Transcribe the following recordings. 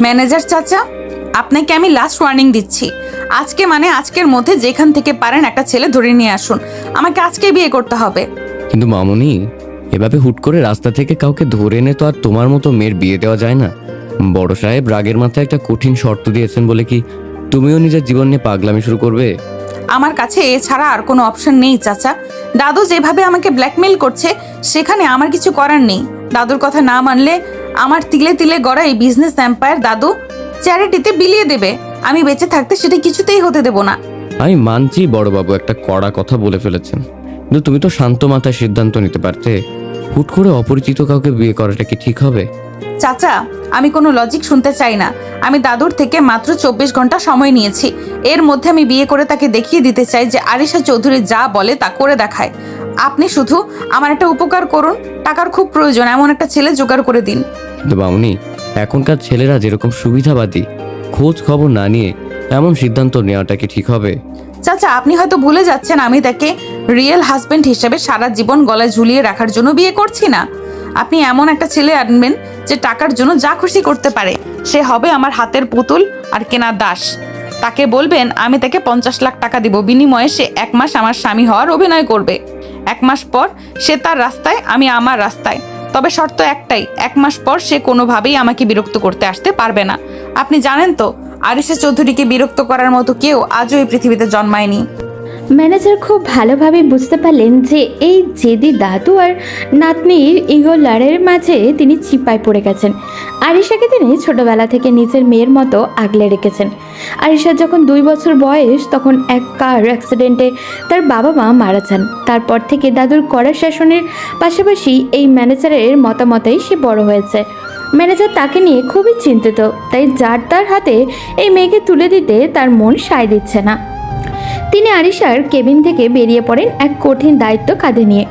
Manager চাচা, আপনাকে আমি লাস্ট ওয়ার্নিং দিচ্ছি। আজকের মধ্যে যেখান থেকে পারেন একটা ছেলে ধরে নিয়ে আসুন। আমাকে আজকে বিয়ে করতে হবে। কিন্তু মামুনি, এভাবে হুট করে রাস্তা থেকে কাউকে ধরে এনে তো আর তোমার মতো মেয়ের বিয়ে দেওয়া যায় না। বড় সাহেব রাগের মাথায় একটা কঠিন শর্ত দিয়েছেন বলে কি তুমিও নিজের জীবন নিয়ে পাগলামি শুরু করবে? আমার কাছে এছাড়া আর কোনো অপশন নেই চাচা। দাদু যেভাবে আমাকে ব্ল্যাকমেল করছে, সেখানে আমার কিছু করার নেই। দাদুর কথা না মানলে আমার তিলে তিলে গড়া এই বিজনেস এম্পায়ার দাদু চ্যারিটিতে বিলিয়ে দেবে। আমি বেঁচে থাকতে সেটা কিছুতেই হতে দেব না। আমি মানছি বড়বাবু একটা কড়া কথা বলে ফেলেছেন, কিন্তু তুমি তো শান্ত মাথায় সিদ্ধান্ত নিতে পারতে। হুট করে অপরিচিত কাউকে বিয়ে করাটা কি ঠিক হবে? চাচা, আমি কোনো লজিক শুনতে চাই না। আমি দাদুর থেকে মাত্র 24 ঘন্টা সময় নিয়েছি। এর মধ্যে আমি বিয়ে করে তাকে দেখিয়ে দিতে চাই যে আরিশা চৌধুরী যা বলে তা করে দেখায়। আপনি শুধু আমার একটা উপকার করুন। টাকার খুব প্রয়োজন, এমন একটা ছেলে জোগাড় করে দিন। কিন্তু মামুনি, এখনকার ছেলেরা যেরকম সুবিধাবাদী, খোঁজ খবর না নিয়ে এমন সিদ্ধান্ত নেওয়াটা কি ঠিক হবে? চাচা, আপনি হয়তো ভুলে যাচ্ছেন আমি তাকে রিয়েল হাজবেন্ড হিসেবে সারা জীবন গলায় ঝুলিয়ে রাখার জন্য বিয়ে করছি না। আপনি এমন একটা ছেলে আনবেন যে টাকার জন্য যা খুশি করতে পারে। সে হবে আমার হাতের পুতুল আর কেনা দাস। তাকে বলবেন আমি তাকে 50 লাখ টাকা দিব, বিনিময়ে সে 1 মাস আমার স্বামী হওয়ার অভিনয় করবে। 1 মাস পর সে তার রাস্তায়, আমি আমার রাস্তায়। তবে শর্ত একটাই, 1 মাস পর সে কোনোভাবেই আমাকে বিরক্ত করতে আসতে পারবে না। আপনি জানেন তো, আরিশা চৌধুরীকে বিরক্ত করার মতো কেউ আজও এই পৃথিবীতে জন্মায়নি। ম্যানেজার খুব ভালোভাবে বুঝতে পারলেন যে এই জেদি দাদু আর নাতনির ইগো লড়াইয়ের মাঝে তিনি চিপায় পড়ে গেছেন। আরিশাকে তিনি ছোটবেলা থেকে নিজের মেয়ের মতো আগলে রেখেছেন। আরিশার যখন 2 বছর বয়স, তখন এক কার অ্যাক্সিডেন্টে তার বাবা মা মারা যান। তারপর থেকে দাদুর কড়া শাসনের পাশাপাশি এই ম্যানেজারের মতামতেই সে বড় হয়েছে। ম্যানেজার তাকে নিয়ে খুবই চিন্তিত, তাই যার তার হাতে এই মেয়েকে তুলে দিতে তার মন সায় দিচ্ছে না। তিনি আরিশার কেবিন থেকে বেরিয়ে পড়েন এক কঠিন দায়িত্ব কাঁধে নিয়ে।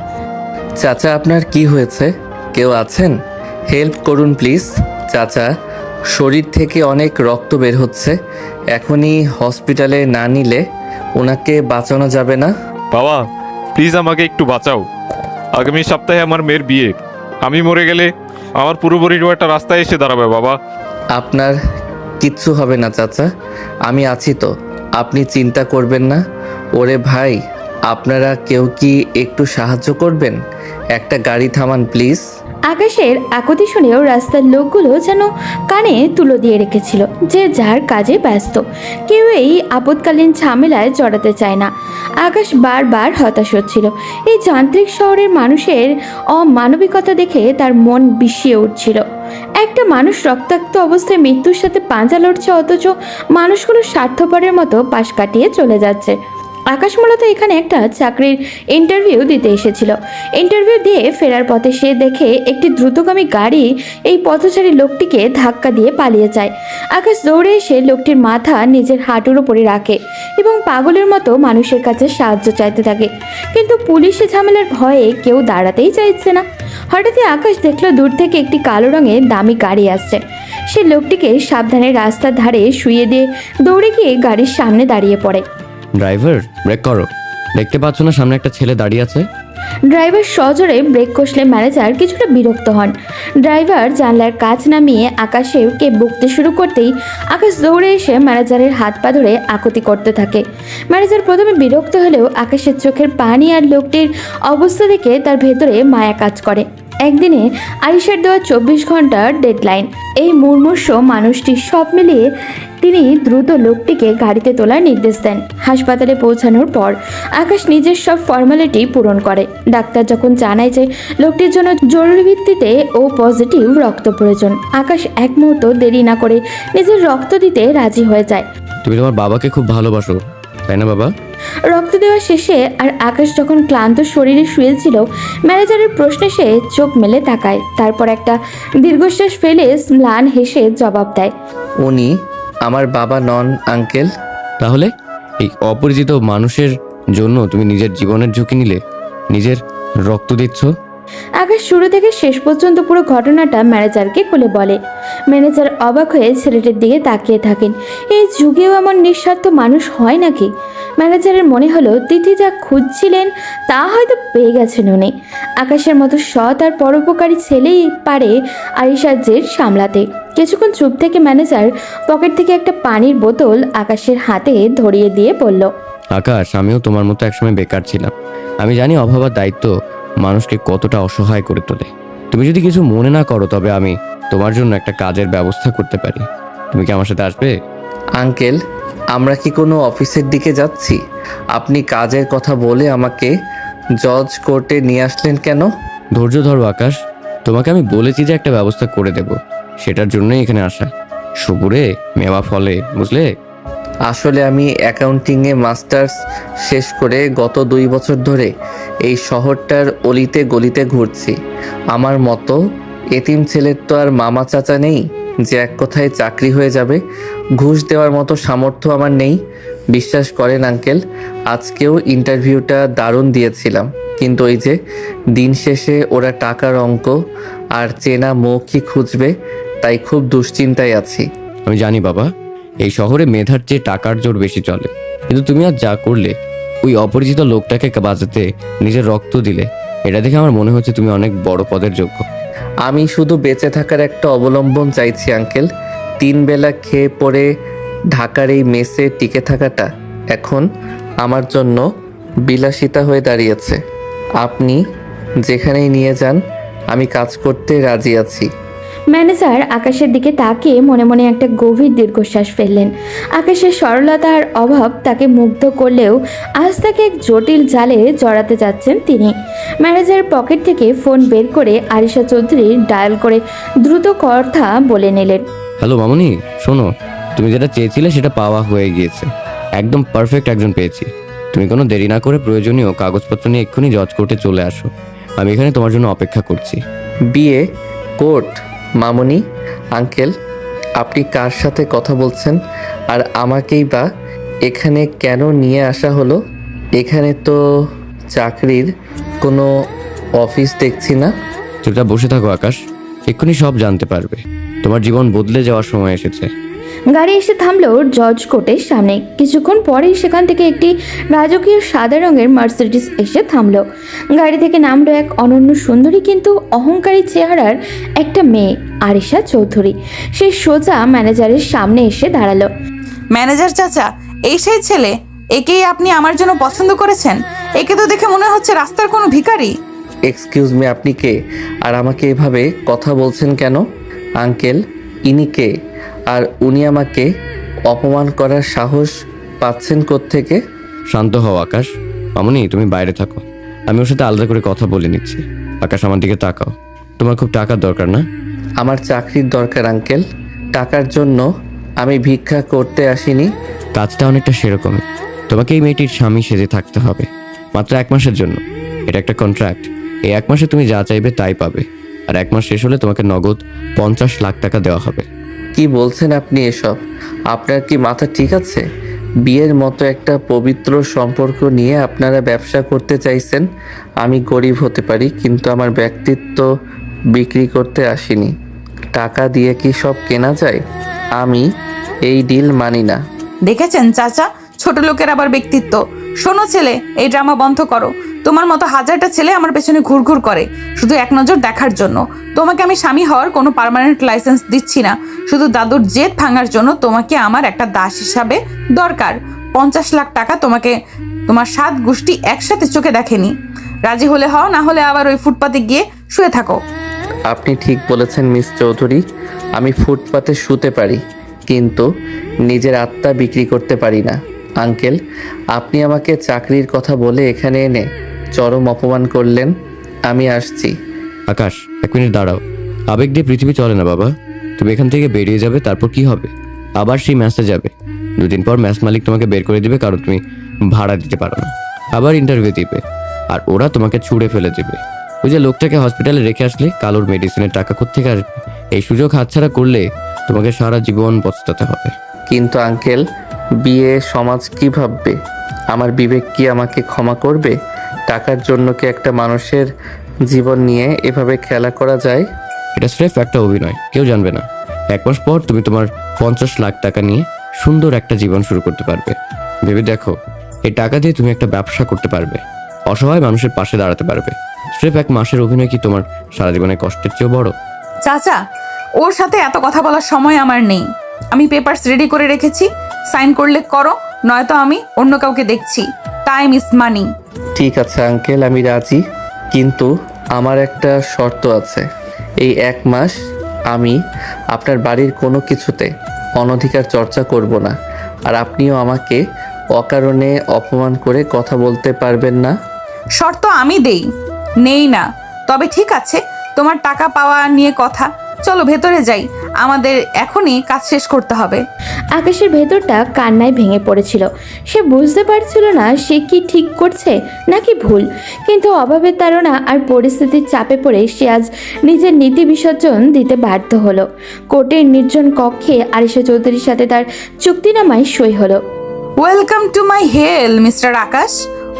চাচা, আপনার কি হয়েছে? কেউ আছেন? হেল্প করুন প্লিজ। চাচা, শরীর থেকে অনেক রক্ত বের হচ্ছে। এখনই হসপিটালে না নিলে ওনাকে বাঁচানো যাবে না। বাবা, প্লিজ আমাকে একটু বাঁচাও। আগামী সপ্তাহে আমার মেয়ের বিয়ে। আমি মরে গেলে আমার পুরো পরিবারটা রাস্তায় এসে দাঁড়াবে বাবা। আপনার কিচ্ছু হবে না চাচা, আমি আছি তো, আপনি চিন্তা করবেন না। ওরে ভাই, আপনারা কেউ কি একটু সাহায্য করবেন? একটা গাড়ি থামান প্লিজ। আকাশের আকুতি শুনেও রাস্তার লোকগুলো যেন কানে তুলো দিয়ে রেখেছিল যে যার কাজে ব্যস্ত। কেউ এই আপৎকালীন ঝামেলায় জড়াতে চায় না। আকাশ বারবার হতাশ হচ্ছিল। এই যান্ত্রিক শহরের মানুষের অমানবিকতা দেখে তার মন বিষিয়ে উঠছিল। একটা মানুষ রক্তাক্ত অবস্থায় মৃত্যুর সাথে পাঞ্জা লড়ছে, অথচ মানুষগুলো স্বার্থপরের মতো পাশ কাটিয়ে চলে যাচ্ছে। আকাশ মূলত এখানে একটা চাকরির ইন্টারভিউ দিতে এসেছিল। ইন্টারভিউ দিয়ে ফেরার পথে সে দেখে একটি দ্রুতগামী গাড়ি এই পথচারী লোকটিকে ধাক্কা দিয়ে পালিয়ে যায়। আকাশ দৌড়ে এসে লোকটির মাথা নিজের হাঁটুর উপরে রাখে এবং পাগলের মতো মানুষের কাছে সাহায্য চাইতে থাকে, কিন্তু পুলিশি ঝামেলার ভয়ে কেউ দাঁড়াতেই চাইছে না। হঠাৎই আকাশ দেখলো দূর থেকে একটি কালো রঙের দামি গাড়ি আসছে। সে লোকটিকে সাবধানে রাস্তার ধারে শুইয়ে দিয়ে দৌড়ে গিয়ে গাড়ির সামনে দাঁড়িয়ে পড়ে। ড্রাইভার, ব্রেক করো। দেখতে পাচ্ছ না সামনে একটা ছেলে দাঁড়িয়ে আছে? ড্রাইভার সজোরে ব্রেক কষলে ম্যানেজার কিছুটা বিরক্ত হন। ড্রাইভার জানলার কাচ নামিয়ে আকাশকে বকতে শুরু করতেই আকাশ দৌড়ে এসে ম্যানেজারের হাত পা ধরে আকুতি করতে থাকে। ম্যানেজার প্রথমে বিরক্ত হলেও আকাশের চোখের পানি আর লোকটির অবস্থা দেখে তার ভেতরে মায়া কাজ করে। একদিনে আরিশার দেওয়া 24 ঘন্টার ডেডলাইন। এই মুমূর্ষু মানুষটি সব মিলিয়ে তিনি দ্রুত লোকটিকে গাড়িতে তোলার নির্দেশ দেন। হাসপাতালে পৌঁছানোর পর আকাশ নিজের সব ফর্মালিটি পূরণ করে। ডাক্তার যখন জানায় যে লোকটির জন্য জরুরি ভিত্তিতে ও পজিটিভ রক্ত প্রয়োজন, আকাশ এক মুহূর্ত দেরি না করে নিজের রক্ত দিতে রাজি হয়ে যায়। তুমি তোমার বাবাকে খুব ভালোবাসো, তাই না বাবা? রক্ত দেওয়া শেষে আর আকাশ যখন ক্লান্ত শরীরে শুয়েছিল, ম্যানেজারের প্রশ্নে সে চোখ মেলে তাকায়। তারপর একটা দীর্ঘশ্বাস ফেলে ম্লান হেসে জবাব দেয়, উনি আমার বাবা নন আঙ্কেল। তাহলে এই অপরিচিত মানুষের জন্য তুমি নিজের জীবনের ঝুঁকি নিলে, নিজের রক্ত দিচ্ছ? আকাশ শুরু থেকে শেষ পর্যন্ত পুরো ঘটনাটা ম্যানেজারকে খুলে বলে। ম্যানেজার অবাক হয়ে ছেলেটির দিকে তাকিয়ে থাকেন। এই যুগেও এমন নিঃস্বার্থ মানুষ হয় নাকি? ম্যানেজারের মনে হলো তিথি যা খুঁজছিলেন তা হয়তো পেয়ে গেছেন উনি। আকাশের মতো সৎ আর পরোপকারী ছেলেই পারে আরিশার জেদ সামলাতে। কিছুক্ষণ চুপ থেকে ম্যানেজার পকেট থেকে একটা পানির বোতল আকাশের হাতে ধরিয়ে দিয়ে বলল, আকাশ, আমিও তোমার মতো একসময় বেকার ছিলাম। আমি জানি অভাব আর দায়িত্ব মানুষকে কতটা অসহায় করে তোলে। তুমি যদি কিছু মনে না করো তবে আমি তোমার জন্য একটা কাজের ব্যবস্থা করতে পারি। তুমি কি আমার সাথে আসবে? আঙ্কেল, আমরা কি কোনো অফিসের দিকে যাচ্ছি? আপনি কাজের কথা বলে আমাকে জজ কোর্টে নিয়ে আসলেন কেন? ধৈর্য ধরো আকাশ, তোমাকে আমি বলেছি যে একটা ব্যবস্থা করে দেব, সেটার জন্যই এখানে আসা। সবুরে মেওয়া ফলে, বুঝলে? আসলে আমি অ্যাকাউন্টিংয়ে মাস্টার্স শেষ করে গত 2 বছর ধরে এই শহরটার অলিতে গলিতে ঘুরছি। আমার মতো এতিম ছেলের তো আর মামা চাচা নেই যে এক কথায় চাকরি হয়ে যাবে। ঘুষ দেওয়ার মতো সামর্থ্য আমার নেই। বিশ্বাস করেন আঙ্কেল, আজকেও ইন্টারভিউটা দারুণ দিয়েছিলাম, কিন্তু ওই যে দিন শেষে ওরা টাকার অঙ্ক আর চেনা মুখই খুঁজবে, তাই খুব দুশ্চিন্তায় আছি। আমি জানি বাবা, এই শহরে মেধার চেয়ে টাকার জোর বেশি চলে, কিন্তু তুমি আজ যা করলে, ওই অপরিচিত লোকটাকে বাঁচাতে নিজের রক্ত দিলে, এটা দেখে আমার মনে হচ্ছে তুমি অনেক বড় পদের যোগ্য। আমি শুধু বেঁচে থাকার একটা অবলম্বন চাইছি আঙ্কেল। 3 বেলা খেয়ে পড়ে ঢাকার এই মেসে টিকে থাকাটা এখন আমার জন্য বিলাসিতা হয়ে দাঁড়িয়েছে। আপনি যেখানেই নিয়ে যান আমি কাজ করতে রাজি আছি। ম্যানেজার আকাশের দিকে তাকিয়ে মনে মনে একটা গভীর দীর্ঘশ্বাস ফেললেন। আকাশের সরলতার অভাব তাকে মুগ্ধ করলেও আজ তাকে এক জটিল জালে জড়াতে যাচ্ছেন তিনি। ম্যানেজারের পকেট থেকে ফোন বের করে আরিশা চৌধুরী ডায়াল করে দ্রুত কথা বলে নিলেন। হ্যালো মামুনি, শোনো, তুমি যেটা চেয়েছিলে সেটা পাওয়া হয়ে গিয়েছে। একদম পারফেক্ট একজন পেয়েছি। তুমি কোনো দেরি না করে প্রয়োজনীয় কাগজপত্র নিয়ে এক্ষুনি জজ কোর্টে চলে আসো। আমি এখানে তোমার জন্য অপেক্ষা করছি। বিয়ে, কোর্ট, মামুনি, আঙ্কেল, আপনি কার সাথে কথা বলছেন? আর আমাকেই বা এখানে কেন নিয়ে আসা হলো? এখানে তো চাকরির কোনো অফিস দেখছি না। চুপচাপ বসে থাকো আকাশ, এক্ষুনি সব জানতে পারবে। তোমার জীবন বদলে যাওয়ার সময় এসেছে। গাড়ি এসে থামলো জজ কোর্টের সামনে। কিছুক্ষণ পরেই সেখান থেকে একটি রাজকীয় সাদা রঙের মার্সিডিজ এসে থামলো। গাড়ি থেকে নামলো এক অনন্য সুন্দরী কিন্তু অহংকারী চেহারার একটা মেয়ে, আরিশা চৌধুরী। সে সোজা ম্যানেজারের সামনে এসে দাঁড়ালো। ম্যানেজার চাচা, এই সেই ছেলে? একেই আপনি আমার জন্য পছন্দ করেছেন? একে তো দেখে মনে হচ্ছে রাস্তার কোনো ভিখারি। এক্সকিউজ মি, আপনি কে? আর আমাকে এভাবে কথা বলছেন কেন? আঙ্কেল, ইনি কে? আর উনি আমাকে অপমান করার সাহস পাচ্ছেন কোত্থেকে? শান্ত হও আকাশ। মামুনি, তুমি বাইরে থাকো, আমি ওর সাথে আলাদা করে কথা বলে নিচ্ছি। আকাশ, আমার দিকে তাকাও। তোমার খুব টাকার দরকার না? আমার চাকরির দরকার আঙ্কেল। টাকার জন্য আমি ভিক্ষা করতে আসিনি। কাজটা অনেকটা সেরকমই। তোমাকে এই মেয়েটির স্বামী সেজে থাকতে হবে মাত্র 1 মাসের জন্য। এটা একটা কন্ট্রাক্ট। এই 1 মাসে তুমি যা চাইবে তাই পাবে, আর 1 মাস শেষ হলে তোমাকে নগদ 50 লাখ টাকা দেওয়া হবে। কি বলছেন আপনি এসব? আপনার কি মাথা ঠিক আছে? বিয়ের মতো একটা পবিত্র সম্পর্ক নিয়ে আপনারা ব্যবসা করতে চাইছেন। আমি গরিব হতে পারি, কিন্তু আমার ব্যক্তিত্ব বিক্রি করতে আসিনি। টাকা দিয়ে কি সব কেনা যায়? আমি এই ডিল মানি না। দেখেছেন চাচা, ছোট লোকের আবার ব্যক্তিত্ব। শোনো ছেলে, এই ড্রামা বন্ধ করো। তোমার মতো হাজারটা ছেলে আমার পেছনে ঘুরঘুর করে শুধু এক নজর দেখার জন্য। তোমাকে আমি স্বামী হওয়ার কোনো পার্মানেন্ট লাইসেন্স দিচ্ছি না। শুধু দাদুর জেদ ভাঙার জন্য তোমাকে আমার একটা দাস হিসাবে দরকার। 50 লাখ টাকা তোমাকে তোমার 7 গোষ্ঠী একসাথে চোখে দেখেনি। রাজি হলে হও, না হলে আবার ওই ফুটপাতে গিয়ে শুয়ে থাকো। আপনি ঠিক বলেছেন মিস চৌধুরী, আমি ফুটপাতে শুতে পারি, কিন্তু নিজের আত্মা বিক্রি করতে পারি না। আঙ্কেল, আপনি আমাকে চাকরির কথা বলে এখানে এনে চরম অপমান করলেন। আমি আসছি। আকাশ, 1 মিনিট দাঁড়াও। আবেগ দিয়ে পৃথিবী চলে না বাবা। তুমি এখান থেকে বেরিয়ে যাবে, তারপর কি হবে? আবার সেই ম্যাচে যাবে। 2 দিন পর ম্যাচ মালিক তোমাকে বের করে দিবে, কারণ তুমি ভাড়া দিতে পারো না। আবার ইন্টারভিউ দিবে, আর ওরা তোমাকে ছুঁড়ে ফেলে দেবে। ওই যে লোকটাকে হসপিটালে রেখে আসলে, কালোর মেডিসিনের টাকা কোত্থেকে আসবে? এই সুযোগ হাতছাড়া করলে তোমাকে সারা জীবন পস্তাতে হবে। কিন্তু আঙ্কেল, বিয়ে সমাজ কি ভাববে? আমার বিবেক কি আমাকে ক্ষমা করবে? টাকার জন্য কি একটা মানুষের জীবন নিয়ে এভাবে খেলা করা যায়? এটা স্রেফ একটা অভিনয়, কেউ জানবে না। 1 মাস পর তুমি তোমার 50 লাখ টাকা নিয়ে সুন্দর একটা জীবন শুরু করতে পারবে। ভেবে দেখো, এই টাকা দিয়ে তুমি একটা ব্যবসা করতে পারবে, অসহায় মানুষের পাশে দাঁড়াতে পারবে। স্রেফ 1 মাসের অভিনয় কি তোমার সারা জীবনের কষ্টের চেয়েও বড়? চাচা, ওর সাথে এত কথা বলার সময় আমার নেই। আমি পেপারস রেডি করে রেখেছি, সাইন করলে করো, নয়তো আমি অন্য কাউকে দেখছি। Time is money. ঠিক আছে আঙ্কেল, আমি রাজি, কিন্তু আমার একটা শর্ত আছে। এই 1 মাস আমি আপনার বাড়ির কোনো কিছুতে অনধিকার চর্চা করব না, আর আপনিও আমাকে অকারণে অপমান করে কথা বলতে পারবেন না। শর্ত আমি দেই, নেই না। তবে ঠিক আছে, তোমার টাকা পাওয়া নিয়ে কথা। চলো ভেতরে যাই, আমাদের এখনই কাজ শেষ করতে হবে। আকাশের ভেতরটা কান্নায় ভেঙে পড়েছিল। সে বুঝতে পারছিল না সে কি ঠিক করছে নাকি ভুল, কিন্তু অভাবের তাড়না আর পরিস্থিতির চাপে পড়ে সে আজ নিজের নীতি বিসর্জন দিতে বাধ্য হলো। কোর্টের নির্জন কক্ষে আরিশা চৌধুরীর সাথে তার চুক্তিনামায় সই হলো। Welcome to my hell mister Akash.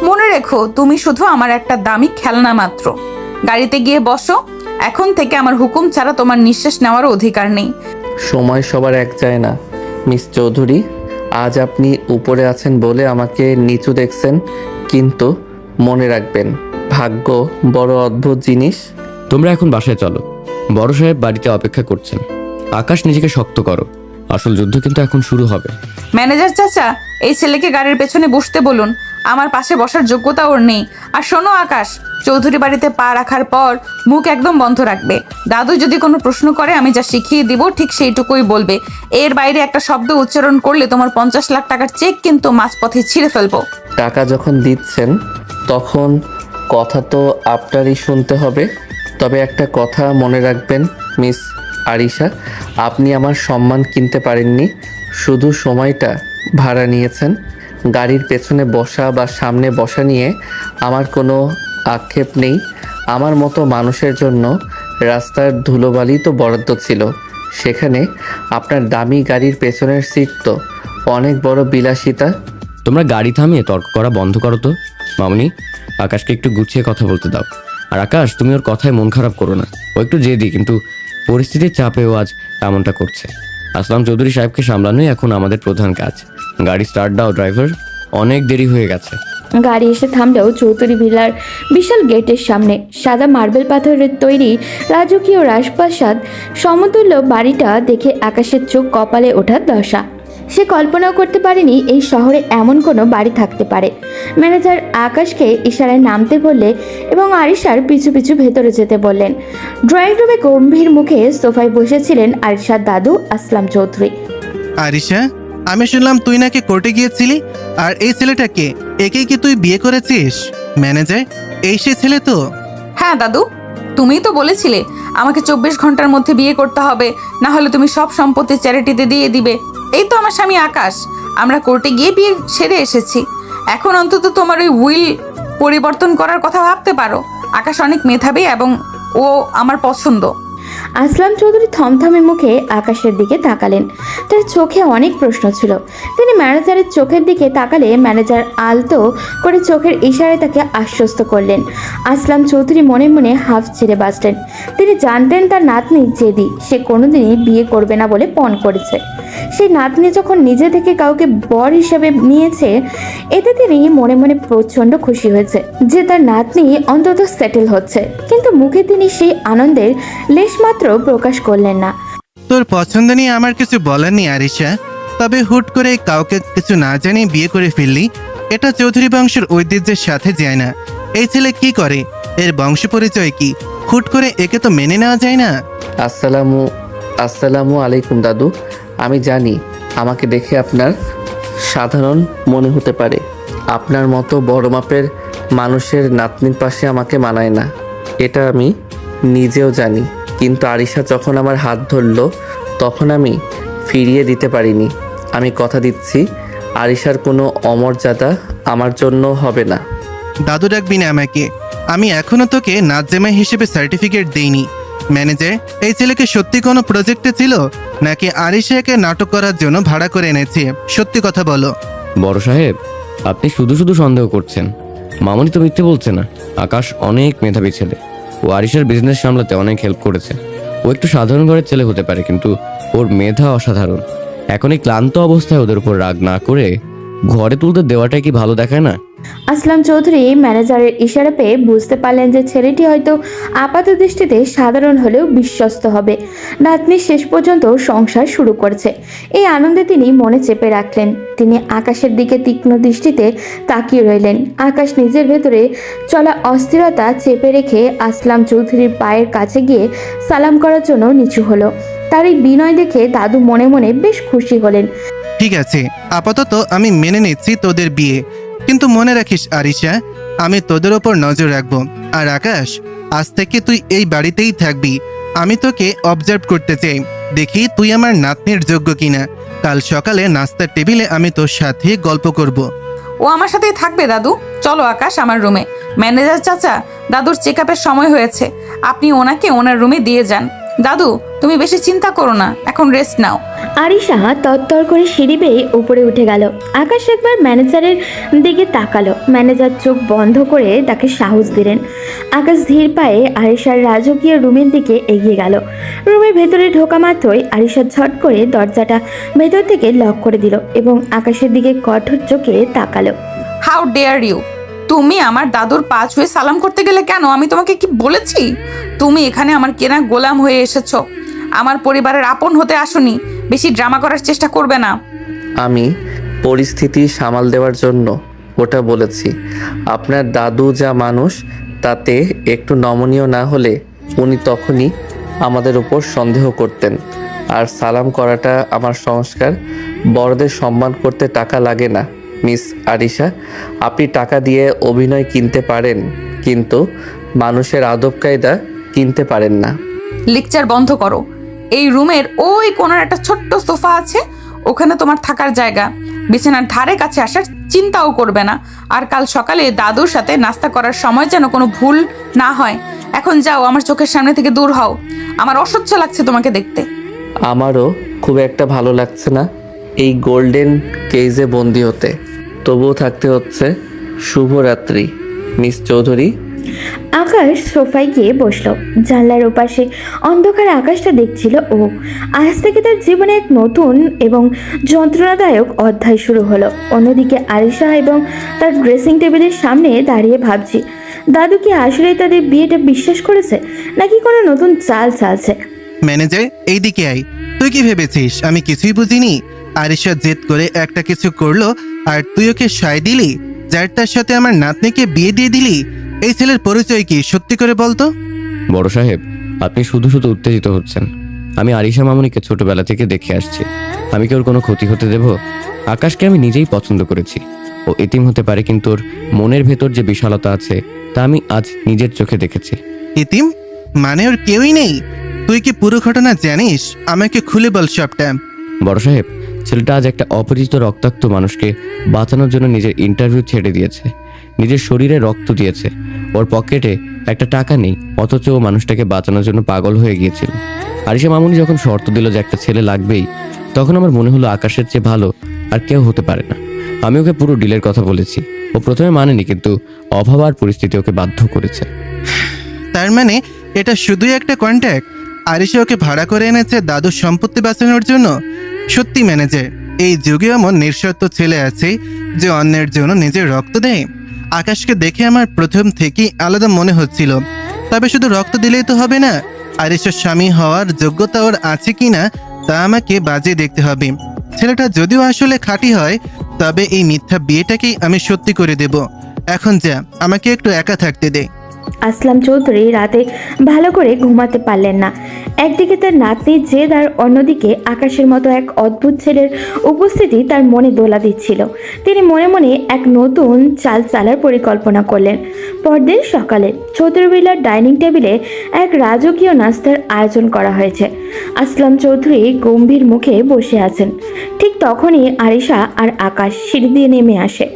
মনে রেখো, তুমি শুধু আমার একটা দামি খেলনা মাত্র। গাড়িতে গিয়ে বসো। এখন থেকে আমার হুকুম ছাড়া তোমার নিঃশ্বাস নেওয়ার অধিকার নেই। সময় সবার এক যায় না মিস চৌধুরী। আজ আপনি উপরে আছেন বলে আমাকে নিচু দেখছেন, কিন্তু মনে রাখবেন, ভাগ্য বড় অদ্ভুত জিনিস। তোমরা এখন বাসায় চলো, বড় সাহেব বাড়িতে অপেক্ষা করছেন। আকাশ, নিজেকে শক্ত করো, আসল যুদ্ধ কিন্তু এখন শুরু হবে। ম্যানেজার চাচা, এই ছেলেকে গাড়ির পেছনে বসতে বলুন। আমার পাশে বসার যোগ্যতা ওর নেই। আর শোনো আকাশ, চৌধুরী বাড়িতে পা রাখার পর মুখ একদম বন্ধ রাখবে। দাদু যদি কোনো প্রশ্ন করে আমি যা শিখিয়ে দিব ঠিক সেইটুকুই বলবে। এর বাইরে একটা শব্দ উচ্চারণ করলে তোমার 50 লাখ টাকার চেক কিন্তু মাঝপথে ছিঁড়ে ফেলবো। টাকা যখন দিচ্ছেন তখন কথা তো আপনারই শুনতে হবে। তবে একটা কথা মনে রাখবেন মিস আরিশা, আপনি আমার সম্মান কিনতে পারেননি, শুধু সময়টা ভাড়া নিয়েছেন। গাড়ির পেছনে বসা বা সামনে বসা নিয়ে আমার কোনো আক্ষেপ নেই। আমার মতো মানুষের জন্য রাস্তার ধুলোবালি তো বরাদ্দ ছিল, সেখানে আপনার দামি গাড়ির পেছনের সিট তো অনেক বড় বিলাসিতা। তোমরা গাড়ি থামিয়ে তর্ক করা বন্ধ করো তো। মামনি, আকাশকে একটু গুছিয়ে কথা বলতে দাও। আর আকাশ, তুমি ওর কথায় মন খারাপ করো না। ও একটু জেদি, কিন্তু পরিস্থিতির চাপেও আজ এমনটা করছে। আসলাম চৌধুরী সাহেবকে সামলানোই এখন আমাদের প্রধান কাজ। গাড়ি স্টার্ট দাও ড্রাইভার, অনেক দেরি হয়ে গেছে। গাড়ি এসে থামলেও চৌধুরী ভিলার বিশাল গেটের সামনে সাদা মার্বেল পাথরের তৈরি রাজকীয় রাজপ্রাসাদ সমতুল্য বাড়িটা দেখে আকাশের চোখ কপালে ওঠার দশা। সে কল্পনাও করতে পারেনি এই শহরে এমন কোনো বাড়ি থাকতে পারে। ম্যানেজার আকাশকে ইশারায় নামতে বললে এবং আরিশার পিছু পিছু ভেতরে যেতে বললেন। ড্রয়িং রুমে গম্ভীর মুখে সোফায় বসেছিলেন আরিশার দাদু আসলাম চৌধুরী। আরিশা, আমি শুনলাম তুই নাকি কোর্টে গিয়েছিলি, আর এই ছেলেটাকে, একেই কি তুই বিয়ে করেছিস? ম্যানেজার, এই সে ছেলে তো? হ্যাঁ দাদু, তুমিই তো বলেছিলে আমাকে 24 ঘন্টার মধ্যে বিয়ে করতে হবে, না হলে তুমি সব সম্পত্তি চ্যারিটিতে দিয়ে দিবে। এই তো আমার স্বামী আকাশ। আমরা কোর্টে গিয়ে বিয়ে সেরে এসেছি। এখন অন্তত তোমার ওই উইল পরিবর্তন করার কথা ভাবতে পারো। আকাশ অনেক মেধাবী এবং ও আমার পছন্দ। আসলাম চৌধুরী থমথমে মুখে আকাশের দিকে তাকালেন। তার চোখে অনেক প্রশ্ন ছিল। তিনি ম্যানেজারের চোখের দিকে তাকালে ম্যানেজার আলতো করে চোখের ইশারায় তাকে আশ্বস্ত করলেন। আসলাম চৌধুরী মনে মনে হাফ ছেড়ে বাঁচলেন। তিনি জানতেন তার নাতনি জেদি, সে কোনোদিনই বিয়ে করবে না বলে পণ করেছে। সেই নাতনি যখন নিজে থেকে কাউকে বর হিসেবে নিয়েছে, এতে তিনি মনে মনে প্রচণ্ড খুশি হয়েছে যে তার নাতনি অন্তত সেটেল হচ্ছে। কিন্তু মুখে তিনি সেই আনন্দের লেশমাত্র প্রকাশ করলেন না। তোর পছন্দ নিয়ে আমার কিছু বলার নেই আরিশা, তবে হুট করে কাউকে কিছু না জানিয়ে বিয়ে করে ফেললি, এটা চৌধুরী বংশের ঐতিহ্যের সাথে যায় না। এই ছেলে কি করে, এর বংশ পরিচয় কি? হুট করে একে তো মেনে নেওয়া যায় না। আসসালামু আলাইকুম দাদু। আমি জানি আমাকে দেখে আপনার সাধারণ মনে হতে পারে, আপনার মতো বড় মাপের মানুষের নাতনির পাশে আমাকে মানায় না, এটা আমি নিজেও জানি। কিন্তু আরিশা যখন আমার হাত ধরলো তখন আমি ফিরিয়ে দিতে পারিনি। আমি কথা দিচ্ছি আরিশার কোনো অমর্যাদা আমার জন্য হবে না। দাদু ডাকবি না আমাকে, আমি এখনো তোকে নাচ জামাই হিসেবে সার্টিফিকেট দেইনি। ম্যানেজার, এই ছেলেকে সত্যি কোনো প্রজেক্টে ছিল নাকি আরিশাকে নাটক করার জন্য ভাড়া করে এনেছে? সত্যি কথা বলো। বড় সাহেব, আপনি শুধু শুধু সন্দেহ করছেন। মামনি তো মিথ্যে বলছে না। আকাশ অনেক মেধাবী ছেলে, ও আরিশার বিজনেস সামলাতে অনেক হেল্প করেছে। ও একটু সাধারণ ঘরের ছেলে হতে পারে, কিন্তু ওর মেধা অসাধারণ। এখন এই ক্লান্ত অবস্থায় ওদের উপর রাগ না করে ঘরে তুলতে দেওয়াটাই কি ভালো দেখায় না? আসলাম চৌধুরী ম্যানেজারের ইশারা পেয়ে বুঝতে পারলেন যে ছেলেটি হয়তো আপাত দৃষ্টিতে সাধারণ হলেও বিশ্বস্ত হবে। নাতনি শেষ পর্যন্ত সংসার শুরু করছে, এই আনন্দে তিনি মনে চেপে রাখলেন। তিনি আকাশের দিকে তীক্ষ্ণ দৃষ্টিতে তাকিয়ে রইলেন। আকাশ নিজের ভেতরে চলা অস্থিরতা চেপে রেখে আসলাম চৌধুরীর পায়ের কাছে গিয়ে সালাম করার জন্য নিচু হলো। তার এই বিনয় দেখে দাদু মনে মনে বেশ খুশি হলেন। ঠিক আছে, আপাতত আমি মেনে নিচ্ছি তোদের বিয়ে, কিন্তু মনে রাখিস আরিশা, আমি তোদের ওপর নজর রাখবো। আর আকাশ, আজ থেকে তুই এই বাড়িতেই থাকবি। আমি তোকে অবজার্ভ করতে চাই, দেখি তুই আমার নাতনির যোগ্য কিনা। কাল সকালে নাস্তার টেবিলে আমি তোর সাথে গল্প করব। ও আমার সাথেই থাকবে দাদু। চলো আকাশ আমার রুমে। ম্যানেজার চাচা, দাদুর চেক আপের সময় হয়েছে, আপনি ওনাকে ওনার রুমে দিয়ে যান। দাদু, তুমি বেশি চিন্তা করো না, এখন রেস্ট নাও। আরিশা তত্তর করে সিঁড়ি বেয়ে উপরে উঠে গেল। আকাশ একবার ম্যানেজারের দিকে তাকালো। ম্যানেজার চোখ বন্ধ করে তাকে সাহস দিলেন। আকাশ ধীর পায়ে আরিশার রাজকীয় রুমের দিকে এগিয়ে গেল। রুমের ভেতরে ঢোকা মাত্রই আরিশা ঝট করে দরজাটা ভেতর থেকে লক করে দিল এবং আকাশের দিকে কঠোর চোখে তাকালো। How dare you! তুমি আমার দাদুর পা ছুঁয়ে সালাম করতে গেলে কেন? আমি তোমাকে কি বলেছি? তুমি এখানে আমার কেনা গোলাম হয়ে এসেছো, আমার পরিবারের আপন হতে আসোনি। বেশি ড্রামা করার চেষ্টা করবে না। আমি পরিস্থিতি সামাল দেওয়ার জন্য ওটা বলেছি। আপনার দাদু যা মানুষ, তাতে একটু নমনীয় না হলে উনি তখনই আমাদের উপর সন্দেহ করতেন। আর সালাম করাটা আমার সংস্কার। বড়দের সম্মান করতে টাকা লাগে না মিস আরিশা। আপনি টাকা দিয়ে অভিনয় কিনতে পারেন, কিন্তু মানুষের আদব কায়দা কিনতে পারেন না। লেকচার বন্ধ করো। এই রুমের ওই কোণার একটা ছোট্ট সোফা আছে, ওখানে তোমার থাকার জায়গা। বিছানার ধারে কাছে আসার চিন্তাও করবে না। আর কাল সকালে দাদুর সাথে নাস্তা করার সময় যেন কোনো ভুল না হয়। এখন যাও, আমার চোখের সামনে থেকে দূর হও। আমার অসহ্য লাগছে তোমাকে দেখতে। আমারও খুব একটা ভালো লাগছে না এই গোল্ডেন কেজে বন্দি হতে, তবুও থাকতে হচ্ছে। শুভরাত্রি মিস চৌধুরী। আকাশ সোফায় গিয়ে বসলো। জানলার ওপাশে অন্ধকার আকাশটা দেখছিল ও। আজ থেকে তার জীবনে এক নতুন এবং যন্ত্রণাদায়ক অধ্যায় শুরু হলো। অন্যদিকে আরিশা এবং তার ড্রেসিং টেবিলের সামনে দাঁড়িয়ে ভাবছি, দাদু কি আসলে তাদের বিয়েটা বিশ্বাস করেছে, নাকি কোনো নতুন চাল চালছে? ম্যানেজার, এইদিকে আয়। তুই কি ভেবেছিস আমি কিছুই বুঝিনি? আরিশা জেদ করে একটা কিছু করলো আর তুই ওকে সায় দিলি, যার তার সাথে আমার নাতনিকে বিয়ে দিয়ে দিলি। এই ছেলের পরিচয় কি সত্যি করে বলতো? বড় সাহেব, আপনি শুধু শুধু উত্তেজিত হচ্ছেন। আমি আরিশা মামুনিকে ছোটবেলা থেকে দেখে আসছি। আমি কি ওর কোনো ক্ষতি হতে দেব? আকাশকে আমি নিজেই পছন্দ করেছি। ও এতিম হতে পারে, কিন্তু ওর মনের ভেতর যে বিশালতা আছে তা আমি আজ নিজের চোখে দেখেছি। ইতিম মানে ওর কেউই নেই? তুই কি পুরো ঘটনা জানিস? আমাকে খুলে বল সবটা। বড় সাহেব, ছেলেটা আজ একটা অপরিচিত রক্তাক্ত মানুষকে বাঁচানোর জন্য নিজের ইন্টারভিউ ছেড়ে দিয়েছে, নিজের শরীরে রক্ত দিয়েছে। ওর পকেটে একটা টাকা নেই, অথচ ও মানুষটাকে বাঁচানোর জন্য পাগল হয়ে গিয়েছিল। আরিশা মামুনি যখন শর্ত দিল যে একটা ছেলে লাগবেই, তখন আমার মনে হলো আকাশের চেয়ে ভালো আর কেউ হতে পারে না। আমি ওকে পুরো ডিলের কথা বলেছি। ও প্রথমে মানেনি, কিন্তু অভাব আর পরিস্থিতি ওকে বাধ্য করেছে। তার মানে এটা শুধুই একটা কন্ট্যাক্ট? আরিশা ওকে ভাড়া করে এনেছে দাদুর সম্পত্তি বাঁচানোর জন্য? সত্যি ম্যানেজার, এই যুগে এমন নিঃস্বার্থ ছেলে আছে যে অন্যের জন্য নিজের রক্ত দেয়? আকাশকে দেখে আমার প্রথম থেকেই আলাদা মনে হচ্ছিল। তবে শুধু রক্ত দিলেই তো হবে না, আরিশার স্বামী হওয়ার যোগ্যতা ওর আছে কিনা তা আমাকে বাজিয়ে দেখতে হবে। ছেলেটা যদিও আসলে খাঁটি হয়, তবে এই মিথ্যা বিয়েটাকেই আমি সত্যি করে দেব। এখন যা, আমাকে একটু একা থাকতে দে। আসলাম চৌধুরী রাতে ভালো করে ঘুমাতে পারলেন না। একদিকে তার নাতনির জেদ আর অন্যদিকে আকাশের মতো এক অদ্ভুত ছেলের উপস্থিতি তার মনে দোলা দিচ্ছিল। তিনি মনে মনে এক নতুন চাল চালার পরিকল্পনা করলেন। পরদিন সকালে চৌধুরীবিলার ডাইনিং টেবিলে এক রাজকীয় নাস্তার আয়োজন করা হয়েছে। আসলাম চৌধুরী গম্ভীর মুখে বসে আছেন। ঠিক তখনই আরিশা আর আকাশ সিঁড়ি দিয়ে নেমে আসে।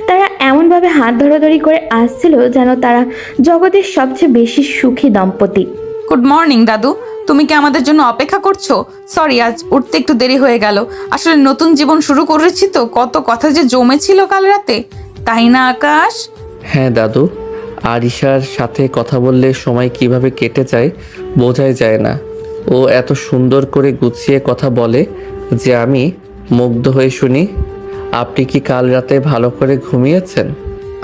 তারা এমনভাবে হাত ধরাধরি করে আসছিল যেন তারা জগতের সবচেয়ে বেশি সুখী দম্পতি। গুড মর্নিং দাদু, তুমি কি আমাদের জন্য অপেক্ষা করছো? সরি, আজ উঠতে একটু দেরি হয়ে গেল। আসলে নতুন জীবন শুরু করেছি তো, কত কথা যে জমেছিল কাল রাতে, তাই না আকাশ? হ্যাঁ দাদু, আরিশার সাথে কথা বললে সময় কিভাবে কেটে যায় বোঝাই যায় না। ও এত সুন্দর করে গুছিয়ে কথা বলে যে আমি মুগ্ধ হয়ে শুনি। আপনি কি কাল রাতে ভালো করে ঘুমিয়েছেন?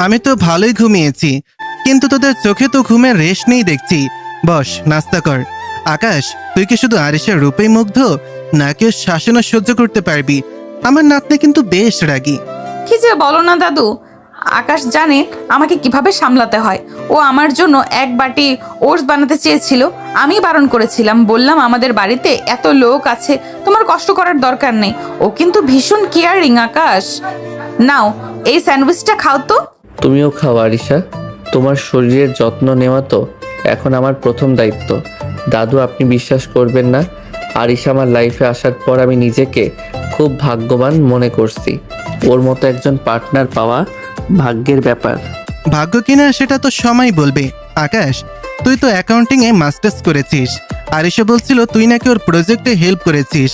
আমি তো ভালোই ঘুমিয়েছি, কিন্তু তোদের চোখে তো ঘুমের রেশ নেই দেখছি। বস, নাস্তা কর। আকাশ, তুই কি শুধু আরিশার রূপেই মুগ্ধ, নাকি ওর শাসনও সহ্য করতে পারবি? আমার নাতনি কিন্তু বেশ রাগী। কি যে বলো না দাদু, আকাশ জানে আমাকে কিভাবে সামলাতে হয়। ও আমার জন্য এক বাটি ওটস বানাতে চেয়েছিল, আমি বারণ করেছিলাম, বললাম আমাদের বাড়িতে এত লোক আছে, তোমার কষ্ট করার দরকার নেই। ও কিন্তু ভীষণ কেয়ারিং। আকাশ, নাও এই স্যান্ডউইচটা খাও তো। তুমিও খাও আরিশা, তোমার শরীরের যত্ন নেওয়া তো এখন আমার প্রথম দায়িত্ব। দাদু, আপনি বিশ্বাস করবেন না, আরিশা আমার লাইফে আসার পর আমি নিজেকে খুব ভাগ্যবান মনে করছি। ওর মতো একজন পার্টনার পাওয়া ভাগ্যের ব্যাপার। ভাগ্য কিনা সেটা তো সময় বলবে। আকাশ, তুই তো অ্যাকাউন্টিং এ মাস্টার্স করেছিস, আরিশা বলছিল তুই নাকি ওর প্রজেক্টে হেল্প করেছিস।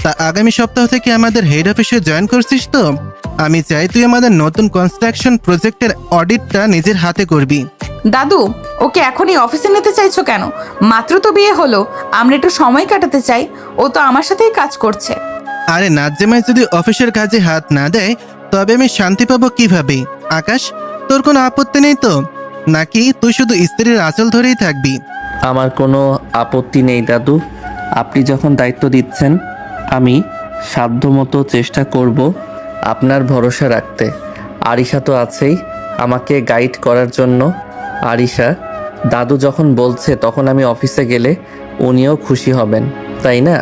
তা আগামী সপ্তাহ থেকে আমাদের হেড অফিসে জয়েন করছিস তো? আমি চাই তুই আমাদের নতুন কনস্ট্রাকশন প্রজেক্টের অডিটটা নিজের হাতে করবি। দাদু, ওকে এখনই অফিসে নিতে চাইছো কেন? মাত্র তো বিয়ে হলো, আমরা একটু সময় কাটাতে চাই। ও তো আমার সাথেই কাজ করছে। আরে নাজ্জামাই যদি অফিসের কাজে হাত না দেয় তবে আমি শান্তি পাবো কিভাবে? আকাশ, তোর কোনো আপত্তি নেই তো, নাকি তুই শুধু স্ত্রীর আঁচল ধরেই থাকবি? আমার কোনো আপত্তি নেই দাদু, আপনি যখন দায়িত্ব দিচ্ছেন আমি সাধ্যমতো চেষ্টা করব আপনার ভরসা রাখতে। আরিশা তো আছেই আমাকে গাইড করার জন্য। আরিশা, দাদু যখন বলছে তখন আমি অফিসে গেলে উনিও খুশি হবেন, তাই না?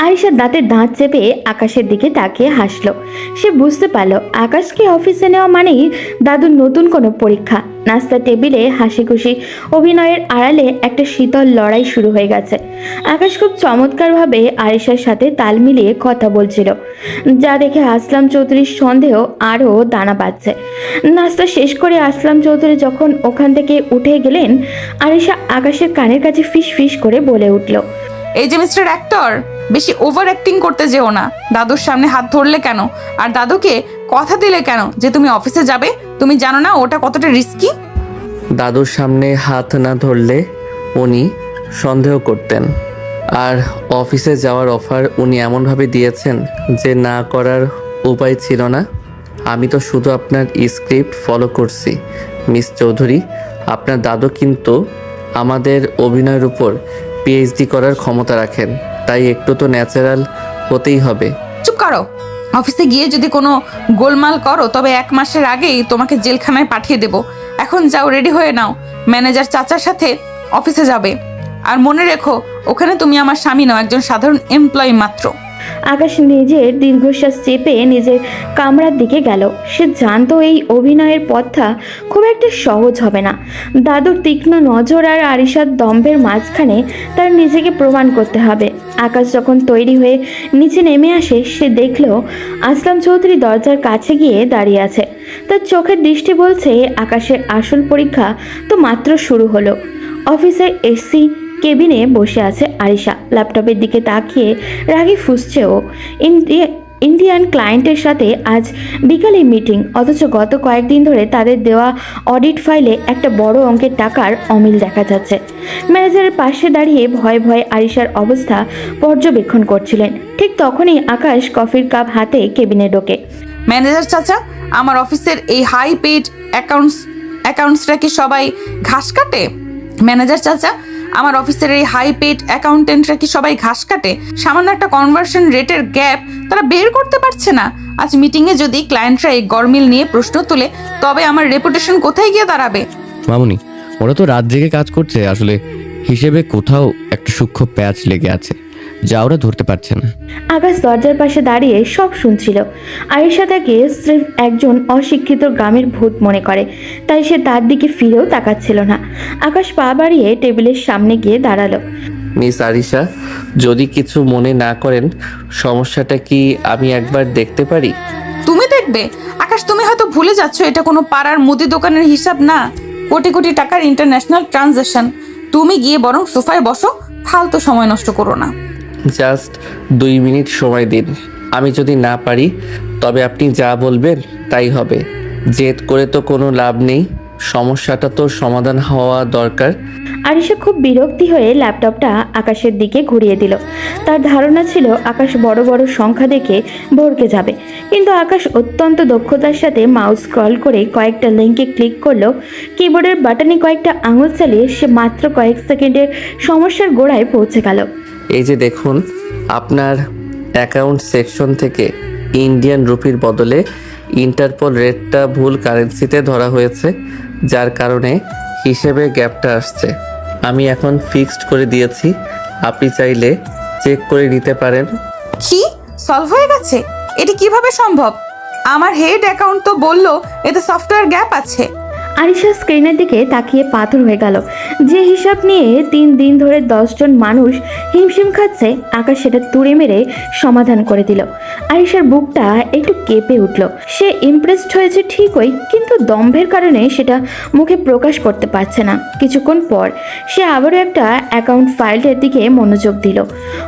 আরিশার দাঁতের দাঁত চেপে আকাশের দিকে তাকিয়ে হাসলো। সে বুঝতে পারলো আকাশকে অফিসে নেওয়া মানেই দাদুর নতুন কোনো পরীক্ষা। নাস্তার টেবিলে হাসি খুশি অভিনয়ের আড়ালে একটা শীতল লড়াই শুরু হয়ে গেছে। আকাশ খুব চমৎকারভাবে আরিশার সাথে তাল মিলিয়ে কথা বলছিল, যা দেখে আসলাম চৌধুরীর সন্দেহ আরও দানা বাঁধছে। নাস্তা শেষ করে আসলাম চৌধুরী যখন ওখান থেকে উঠে গেলেন, আরিশা আকাশের কানের কাছে ফিস ফিস করে বলে উঠল, এই যে মিস্টার অ্যাক্টর, বেশি ওভার অ্যাক্টিং করতে যেও না। দাদুর সামনে হাত ধরলে কেন? আর দাদুকে কথা দিলে কেন যে তুমি অফিসে যাবে? তুমি জানো না ওটা কতটা রিস্কি? দাদুর সামনে হাত না ধরলে উনি সন্দেহ করতেন। আর অফিসে যাওয়ার অফার উনি এমনভাবে দিয়েছেন যে না করার উপায় ছিল না। আমি তো শুধু আপনার স্ক্রিপ্ট ফলো করছি মিস চৌধুরী। আপনার দাদু কিন্তু আমাদের অভিনয়ের উপর পিএইচডি করার ক্ষমতা রাখেন, তাই একটু তো ন্যাচারাল হতেই হবে। চুপ করো। অফিসে গিয়ে যদি কোনো গোলমাল করো তবে 1 মাসের আগেই তোমাকে জেলখানায় পাঠিয়ে দেব। এখন যাও, রেডি হয়ে নাও, ম্যানেজার চাচার সাথে অফিসে যাবে। আর মনে রেখো, ওখানে তুমি আমার স্বামী নও, একজন সাধারণ এমপ্লয়ি মাত্র। আকাশ নিজের দীর্ঘশ্বাস চেপে নিজের কামরার দিকে গেল। সে জানতো এই অভিনয়ের পথটা খুব একটা সহজ হবে না। দাদুর তীক্ষ্ণ নজর আর আরিশার দম্ভের মাঝখানে তার নিজেকে প্রমাণ করতে হবে। আকাশ যখন তৈরি হয়ে নিচে নেমে আসে, সে দেখল আসলাম চৌধুরী দরজার কাছে গিয়ে দাঁড়িয়ে আছে। তার চোখের দৃষ্টি বলছে আকাশের আসল পরীক্ষা তো মাত্র শুরু হলো। অফিসের এসি কেবিনে বসে আছে আরিশা, ল্যাপটপের দিকে তাকিয়ে রাগে ফুঁসছে ও। ইন্ডিয়ান ক্লায়েন্টের সাথে আজ বিকালে মিটিং, অথচ গত কয়েকদিন ধরে তাদের দেওয়া অডিট ফাইলে একটা বড় অঙ্কের টাকার অমিল দেখা যাচ্ছে। ম্যানেজারের পাশে দাঁড়িয়ে ভয়ে ভয়ে আরিশার অবস্থা পর্যবেক্ষণ করছিলেন। ঠিক তখনই আকাশ কফির কাপ হাতে কেবিনে ঢোকে। ম্যানেজার চাচা, আমার অফিসের এই হাই পেড অ্যাকাউন্টসরা কি সবাই ঘাস কাটে? ম্যানেজার চাচা, আমার অফিসের এই হাই পেড অ্যাকাউন্টেন্টরা কি সবাই ঘাস কাটে? সামান্য একটা কনভার্সন রেটের গ্যাপ তারা বের করতে পারছে না। আজ মিটিংয়ে যদি ক্লায়েন্টরা এই গরমিল নিয়ে প্রশ্ন তোলে তবে আমার রেপুটেশন কোথায় গিয়ে দাঁড়াবে? মামুনি, ওরা তো রাত জেগে কাজ করছে, আসলে হিসেবে কোথাও একটা সূক্ষ্ম প্যাচ লেগে আছে যা ওরা ধরতে পারছে না। আকাশ দরজার পাশে দাঁড়িয়ে সব শুনছিল। আয়েশা তাকে স্রেফ একজন অশিক্ষিত গ্রামের ভূত মনে করে, তাই সে তার দিকে ফিরেও তাকাচ্ছিল না। আকাশ পা বাড়িয়ে টেবিলের সামনে গিয়ে দাঁড়ালো। মিস আরিশা, যদি কিছু মনে না করেন, সমস্যাটা কি আমি একবার দেখতে পারি? তুমি দেখবে? আকাশ, তুমি হয়তো ভুলে যাচ্ছ এটা কোনো পাড়ার মুদি দোকানের হিসাব না, কোটি কোটি টাকার ইন্টারন্যাশনাল ট্রানজাকশন। তুমি গিয়ে বরং সোফায় বসো, ফালতু সময় নষ্ট করো না। জাস্ট 2 মিনিট সময় দিন। আমি যদি না পারি তবে আপনি যা বলবেন তাই হবে। জেদ করে তো কোনো লাভ নেই, সমস্যাটা তো সমাধান হওয়া দরকার। আরিশা খুব বিরক্তি হয়ে ল্যাপটপটা আকাশের দিকে ঘুরিয়ে দিল। তার ধারণা ছিল আকাশ বড় বড় সংখ্যা দেখে ভড়কে যাবে, কিন্তু আকাশ অত্যন্ত দক্ষতার সাথে মাউস স্ক্রল করে কয়েকটা লিঙ্কে ক্লিক করলো। কিবোর্ডের বাটনে কয়েকটা আঙুল চালিয়ে সে মাত্র কয়েক সেকেন্ডের সমস্যার গোড়ায় পৌঁছে গেল। এই যে দেখুন, আপনার অ্যাকাউন্ট সেকশন থেকে ইন্ডিয়ান রুপির বদলে ইন্টারপোল রেটটা ভুল কারেন্সিতে ধরা হয়েছে, যার কারণে হিসেবে গ্যাপটা আসছে। আমি এখন ফিক্সড করে দিয়েছি, আপনি চাইলে চেক করে নিতে পারেন। কি সলভ হয়ে গেছে? এটি কিভাবে সম্ভব? আমার হেড অ্যাকাউন্ট তো বললো এতে সফটওয়্যার গ্যাপ আছে। আরিশা স্ক্রিনের দিকে তাকিয়ে পাথর হয়ে গেল। যে হিসাব নিয়ে 3 দিন ধরে 10 জন মানুষ হিমশিম খাচ্ছে, আকাশ সেটা তুড়ে মেরে সমাধান করে দিল। আরিশার বুকটা একটু কেঁপে উঠল। সে ইমপ্রেসড হয়েছে ঠিকই, কিন্তু দম্ভের কারণে সেটা মুখে প্রকাশ করতে পারছে না। কিছুক্ষণ পর সে আবারও একটা অ্যাকাউন্ট ফাইলের দিকে মনোযোগ দিল।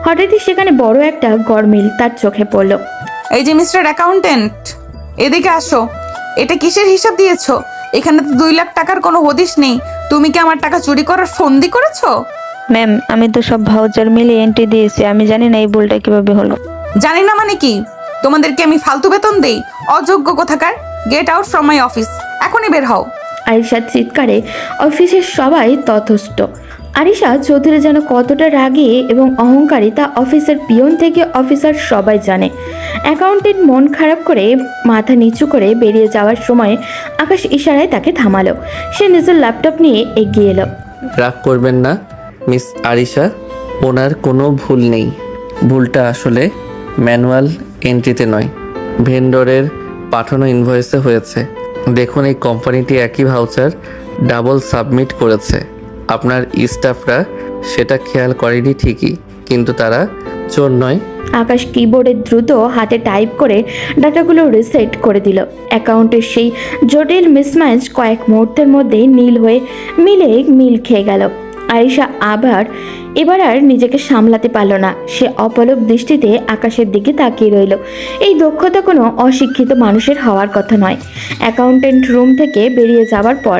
হঠাৎই সেখানে বড় একটা গরমিল তার চোখে পড়ল। এই যে মিস্টার অ্যাকাউন্টেন্ট, এদিকে আসো। এটা কিসের হিসাব দিয়েছো? এখানে তো 2 লাখ টাকার কোনো হদিশ নেই। তুমি কি আমার টাকা চুরি করার ফন্দি করেছো? ম্যাম, আমি তো সব ভাউচার মিলিয়ে এন্ট্রি দিয়েছি। আমি জানি না এই ভুলটা কিভাবে হলো। জানি না মানে কি? তোমাদেরকে আমি ফালতু বেতন দেই? অযোগ্য কোথাকার! Get out from my office, এখনই বের হও। আরিশার চিৎকারে অফিসের সবাই তথস্থ। আরিশা চৌধুরী যেন কতটা রাগী এবং অহংকারী তা অফিসের পিয়ন থেকে অফিসার সবাই জানে। অ্যাকাউন্টেন্ট মন খারাপ করে মাথা নিচু করে বেরিয়ে যাওয়ার সময় আকাশ ইশারায় তাকে থামালো। সে নিজের ল্যাপটপ নিয়ে এগিয়ে এলো। রাগ করবেন না মিস আরিশা, ওনার কোনো ভুল নেই। ভুলটা আসলে ম্যানুয়াল এন্ট্রিতে নয়, ভেন্ডরের পাঠানো ইনভয়েসে হয়েছে। দেখুন, এই কোম্পানিটি একই ভাউচার ডাবল সাবমিট করেছে। আপনার স্টাফরা সেটা খেয়াল করেনি ঠিকই, কিন্তু তারা চোর নয়। আকাশ কিবোর্ডে দ্রুত হাতে টাইপ করে ডাটাগুলো রিসেট করে দিল। অ্যাকাউন্টের সেই জটিল মিসম্যাচ কয়েক মুহূর্তের মধ্যেই মিল খেয়ে গেল। আরিশা এবার আর নিজেকে সামলাতে পারল না। সে অপলক দৃষ্টিতে আকাশের দিকে তাকিয়ে রইল। এই দক্ষতা কোনো অশিক্ষিত মানুষের হওয়ার কথা নয়। অ্যাকাউন্টেন্ট রুম থেকে বেরিয়ে যাওয়ার পর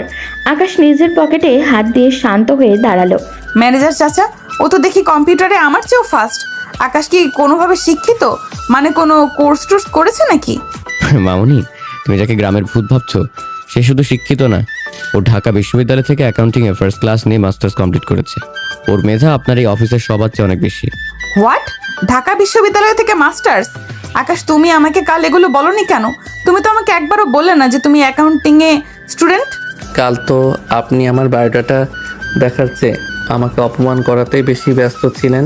আকাশ নিজের পকেটে হাত দিয়ে শান্ত হয়ে দাঁড়ালো। ম্যানেজার চাচা, ও তো দেখি কম্পিউটারে আমার চেয়েও ফাস্ট। আকাশ কি কোনোভাবে শিক্ষিত? মানে কোনো কোর্স টোর্স করেছে নাকি? মামুনি, তুমি যাকে গ্রামের ভূত ভাবছো, সে শুধু শিক্ষিত না, ও ঢাকা বিশ্ববিদ্যালয় থেকে অ্যাকাউন্টিং এ ফার্স্ট ক্লাস নিয়ে মাস্টার্স কমপ্লিট করেছে। ওর মেধা আপনার এই অফিসের সবার চেয়ে অনেক বেশি। হোয়াট? ঢাকা বিশ্ববিদ্যালয় থেকে মাস্টার্স? আকাশ, তুমি আমাকে কাল এগুলো বলনি কেন? তুমি তো আমাকে একবারও বললে না যে তুমি অ্যাকাউন্টিং এ স্টুডেন্ট। কাল তো আপনি আমার বায়োডাটা দেখার চেয়ে আমাকে অপমান করাতেই বেশি ব্যস্ত ছিলেন।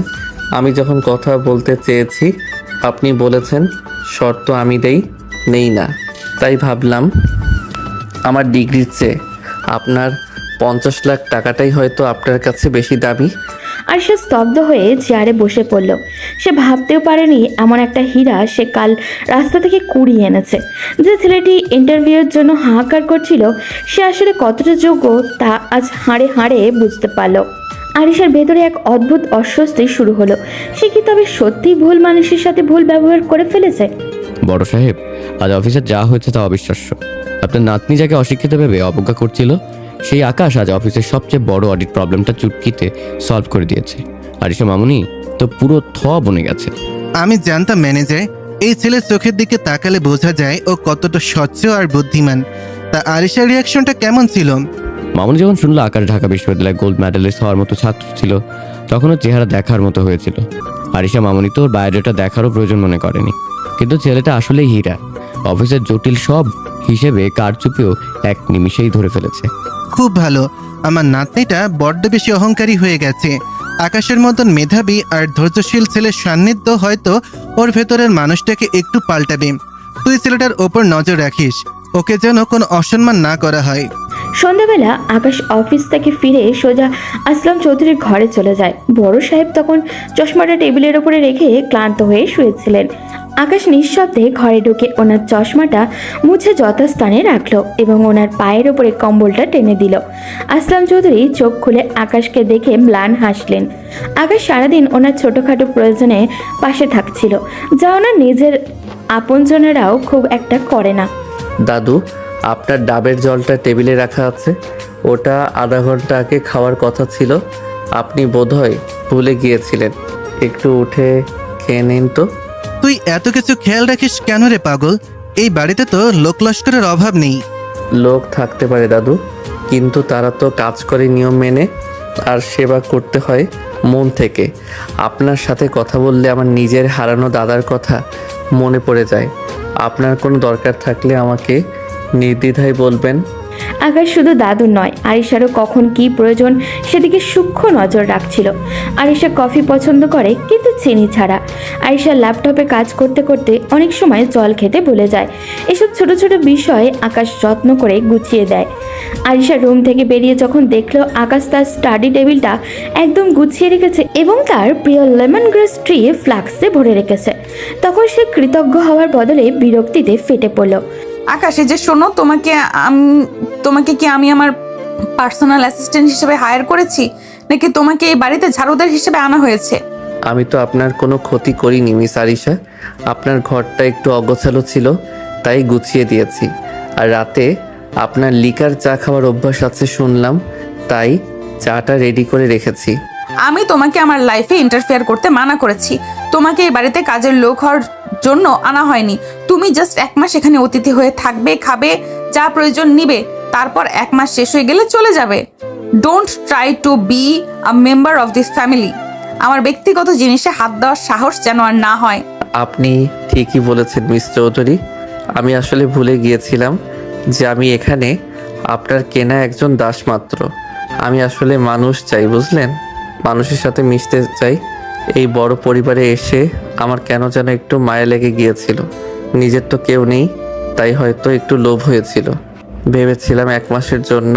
আমি যখন কথা বলতে চেয়েছি, আপনি বলেছেন শর্ত আমি নেই না। তাই ভাবলাম আমার ডিগ্রির চেয়ে আপনার 50 লাখ টাকাটাই হয়তো আপনার কাছে বেশি দামি। আর সে স্তব্ধ হয়ে চেয়ারে বসে পড়ল। সে ভাবতেও পারেনি এমন একটা হীরা সে কাল রাস্তা থেকে কুড়িয়ে এনেছে। যে ছেলেটি ইন্টারভিউয়ের জন্য হাহাকার করছিল, সে আসলে কতটা যোগ্য তা আজ হাড়ে হাড়ে বুঝতে পারল। আরিশার ভেতরে এক অদ্ভুত অস্বস্তি শুরু হলো। সে কি তবে সত্যিই ভুল মানুষের সাথে ভুল ব্যবহার করে ফেলেছে? বড় সাহেব, আজ অফিসে যা হয়েছে তা অবিশ্বাস্য। আপনার নাতনি যাকে অশিক্ষিত ভেবে অবজ্ঞা করছিল, সেই আকাশ আজ অফিসের সবচেয়ে বড় অডিট প্রবলেমটা চুটকিতে সলভ করে দিয়েছে। আরিশা মামুনি তো পুরো বনে গেছে। আমি জানতাম ম্যানেজার, এই ছেলের চোখের দিকে তাকালে বোঝা যায় ও কতটা স্বচ্ছ আর বুদ্ধিমান। তা আরিশার রিয়াকশনটা কেমন ছিল? মামুনি যখন শুনলো আকাশ ঢাকা বিশ্ববিদ্যালয়ে গোল্ড মেডেলিস্ট হওয়ার মতো ছাত্র ছিল, তখন ওর চেহারা দেখার মতো হয়েছিল। আরিশা মামুনি তো ওর বায়োডাটা দেখারও প্রয়োজন মনে করেনি, কিন্তু ছেলেটা আসলেই হীরা। অফিসের জটিল সব হিসেবে কারচুপিও এক নিমিষেই ধরে ফেলেছে। খুব ভালো। আমার নাতনিটা বড্ড বেশি অহংকারী হয়ে গেছে। আকাশের মতন মেধাবী আর ধৈর্যশীল ছেলের সান্নিধ্য হয়তো ওর ভেতরের মানুষটাকে একটু পাল্টাবে। তুই ছেলেটার ওপর নজর রাখিস, ওকে যেন কোনো অসম্মান না করা হয়। সন্ধ্যাবেলা আকাশ অফিস থেকে ফিরে সোজা আসলাম চৌধুরীর ঘরে চলে যায়। বড় সাহেব তখন চশমাটা টেবিলের ওপরে রেখে ক্লান্ত হয়ে শুয়েছিলেন। আকাশ নিঃশব্দে ঘরে ঢুকে ওনার চশমাটা মুছে যথাস্থানে রাখলো এবং ওনার পায়ের ওপরে কম্বলটা টেনে দিল। আসলাম চৌধুরী চোখ খুলে আকাশকে দেখে ম্লান হাসলেন। আকাশ সারাদিন ওনার ছোটোখাটো প্রয়োজনে পাশে থাকছিল, যা ওনার নিজের আপনজনেরাও খুব একটা করে না। দাদু, আপনার ডাবের জলটা টেবিলে রাখা আছে, ওটা আধা ঘন্টা আগে খাওয়ার কথা ছিল। আপনি বোধহয় ভুলে গিয়েছিলেন। একটু উঠে খেয়ে নিন তো। তুই এত কিছু খেয়াল রাখিস কেন রে পাগল? এই বাড়িতে তো লোক লস্করের অভাব নেই। লোক থাকতে পারে দাদু, কিন্তু তারা তো কাজ করে নিয়ম মেনে, আর সেবা করতে হয় মন থেকে। আপনার সাথে কথা বললে আমার নিজের হারানো দাদার কথা মনে পড়ে যায়। আপনার কোনো দরকার থাকলে আমাকে নির্দ্বিধায় বলবেন। আকাশ শুধু দাদুর নয়, আরিশারও কখন কি প্রয়োজন সেদিকে সূক্ষ্ম নজর রাখছিল। আরিশা কফি পছন্দ করে, কিন্তু চিনি ছাড়া। আরিশা ল্যাপটপে কাজ করতে করতে অনেক সময় জল খেতে ভুলে যায়। এসব ছোট ছোট বিষয় আকাশ যত্ন করে গুছিয়ে দেয়। আরিশা রুম থেকে বেরিয়ে যখন দেখলো আকাশ তার স্টাডি টেবিলটা একদম গুছিয়ে রেখেছে এবং তার প্রিয় লেমন গ্রাস ট্রি ফ্লাক্সে ভরে রেখেছে, তখন সে কৃতজ্ঞ হওয়ার বদলে বিরক্তিতে ফেটে পড়ল। আকাশ, এই যে শোনো, তোমাকে কি আমি আমার পার্সোনাল অ্যাসিস্ট্যান্ট হিসেবে হায়ার করেছি, নাকি তোমাকে এই বাড়িতে ঝাড়ুদার হিসেবে আনা হয়েছে? আমি তো আপনার কোনো ক্ষতি করিনি মিস আরিশা। আপনার ঘরটা একটু অগোছালো ছিল, তাই গুছিয়ে দিয়েছি। আর রাতে আপনার লিকার চা খাওয়ার অভ্যাস আছে শুনলাম, তাই চাটা রেডি করে রেখেছি। আমি তোমাকে আমার লাইফে ইন্টারফেয়ার করতে মানা করেছি। তোমাকে এই বাড়িতে কাজের লোক হওয়ার জন্য আনা হয়নি। তুমি জাস্ট 1 মাস এখানে অতিথি হয়ে থাকবে, খাবে, যা প্রয়োজন নিবে, তারপর 1 মাস শেষ হয়ে গেলে চলে যাবে। Don't try to be a member of this family. আমার ব্যক্তিগত জিনিসে হাত দেওয়ার সাহস যেন আর না হয়। আপনি ঠিকই বলেছেন মিস চৌধুরী। আমি আসলে ভুলে গিয়েছিলাম যে আমি এখানে আপনার কেনা একজন দাস মাত্র। আমি আসলে মানুষ চাই, বুঝলেন? মানুষের সাথে মিশতে চাই। এই বড় পরিবারে এসে আমার কেন যেন একটু মায়া লেগে গিয়েছিল। নিজের তো কেউ নেই, তাই হয়তো একটু লোভ হয়েছিল। ভেবেছিলাম 1 মাসের জন্য